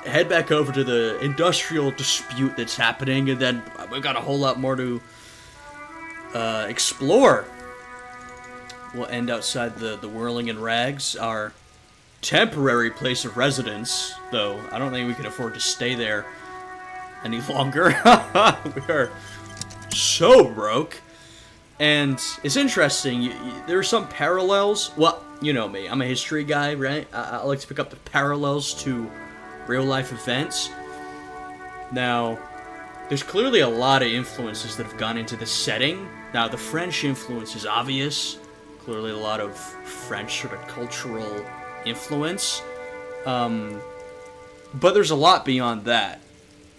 Speaker 1: Head back over to the industrial dispute that's happening, and then we got a whole lot more to explore. We'll end outside the Whirling in Rags, our temporary place of residence, though I don't think we can afford to stay there any longer. We are so broke. And it's interesting, there are some parallels. Well, you know me, I'm a history guy, right? I like to pick up the parallels to real-life events. Now, there's clearly a lot of influences that have gone into the setting. Now, the French influence is obvious. Clearly a lot of French sort of cultural influence. But there's a lot beyond that.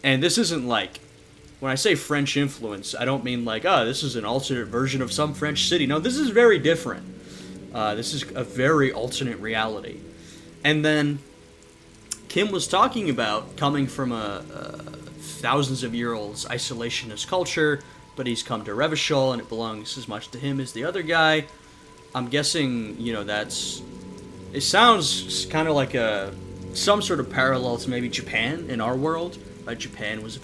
Speaker 1: And this isn't like, when I say French influence, I don't mean like, this is an alternate version of some French city. No, this is very different. This is a very alternate reality. And then Kim was talking about coming from a thousands of year old isolationist culture, but he's come to Revachol and it belongs as much to him as the other guy. I'm guessing, you know, it sounds kind of like some sort of parallel to maybe Japan in our world. Japan was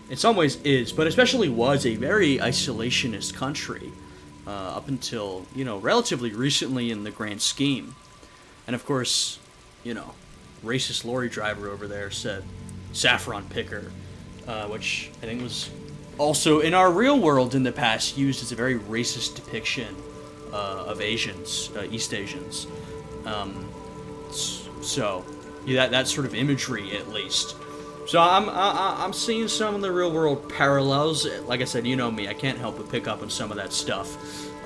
Speaker 1: in some ways is, but especially was a very isolationist country up until, you know, relatively recently in the grand scheme. And of course, you know, racist lorry driver over there said saffron picker, which I think was also in our real world in the past used as a very racist depiction of Asians, East Asians. So yeah, that sort of imagery at least. So I'm seeing some of the real world parallels. Like I said, you know me, I can't help but pick up on some of that stuff.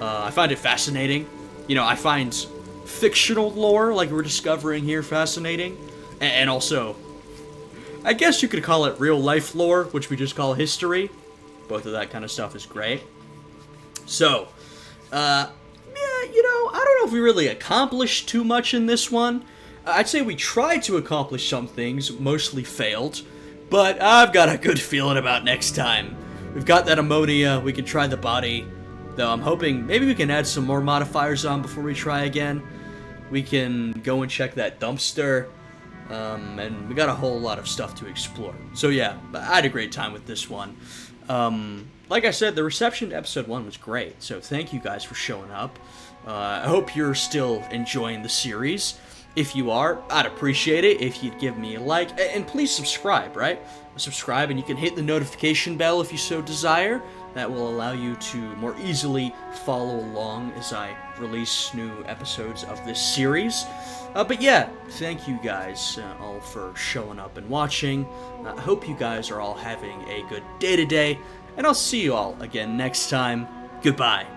Speaker 1: I find it fascinating. You know, I find fictional lore, like we're discovering here, fascinating. And also, I guess you could call it real life lore, which we just call history. Both of that kind of stuff is great. So, yeah, you know, I don't know if we really accomplished too much in this one. I'd say we tried to accomplish some things, mostly failed, but I've got a good feeling about next time. We've got that ammonia, we can try the body, though I'm hoping maybe we can add some more modifiers on before we try again. We can go and check that dumpster, and we got a whole lot of stuff to explore. So yeah, I had a great time with this one. Like I said, the reception to episode 1 was great, so thank you guys for showing up. I hope you're still enjoying the series. If you are, I'd appreciate it if you'd give me a like, and please subscribe, right? Subscribe, and you can hit the notification bell if you so desire. That will allow you to more easily follow along as I release new episodes of this series. But yeah, thank you guys all for showing up and watching. I hope you guys are all having a good day today, and I'll see you all again next time. Goodbye.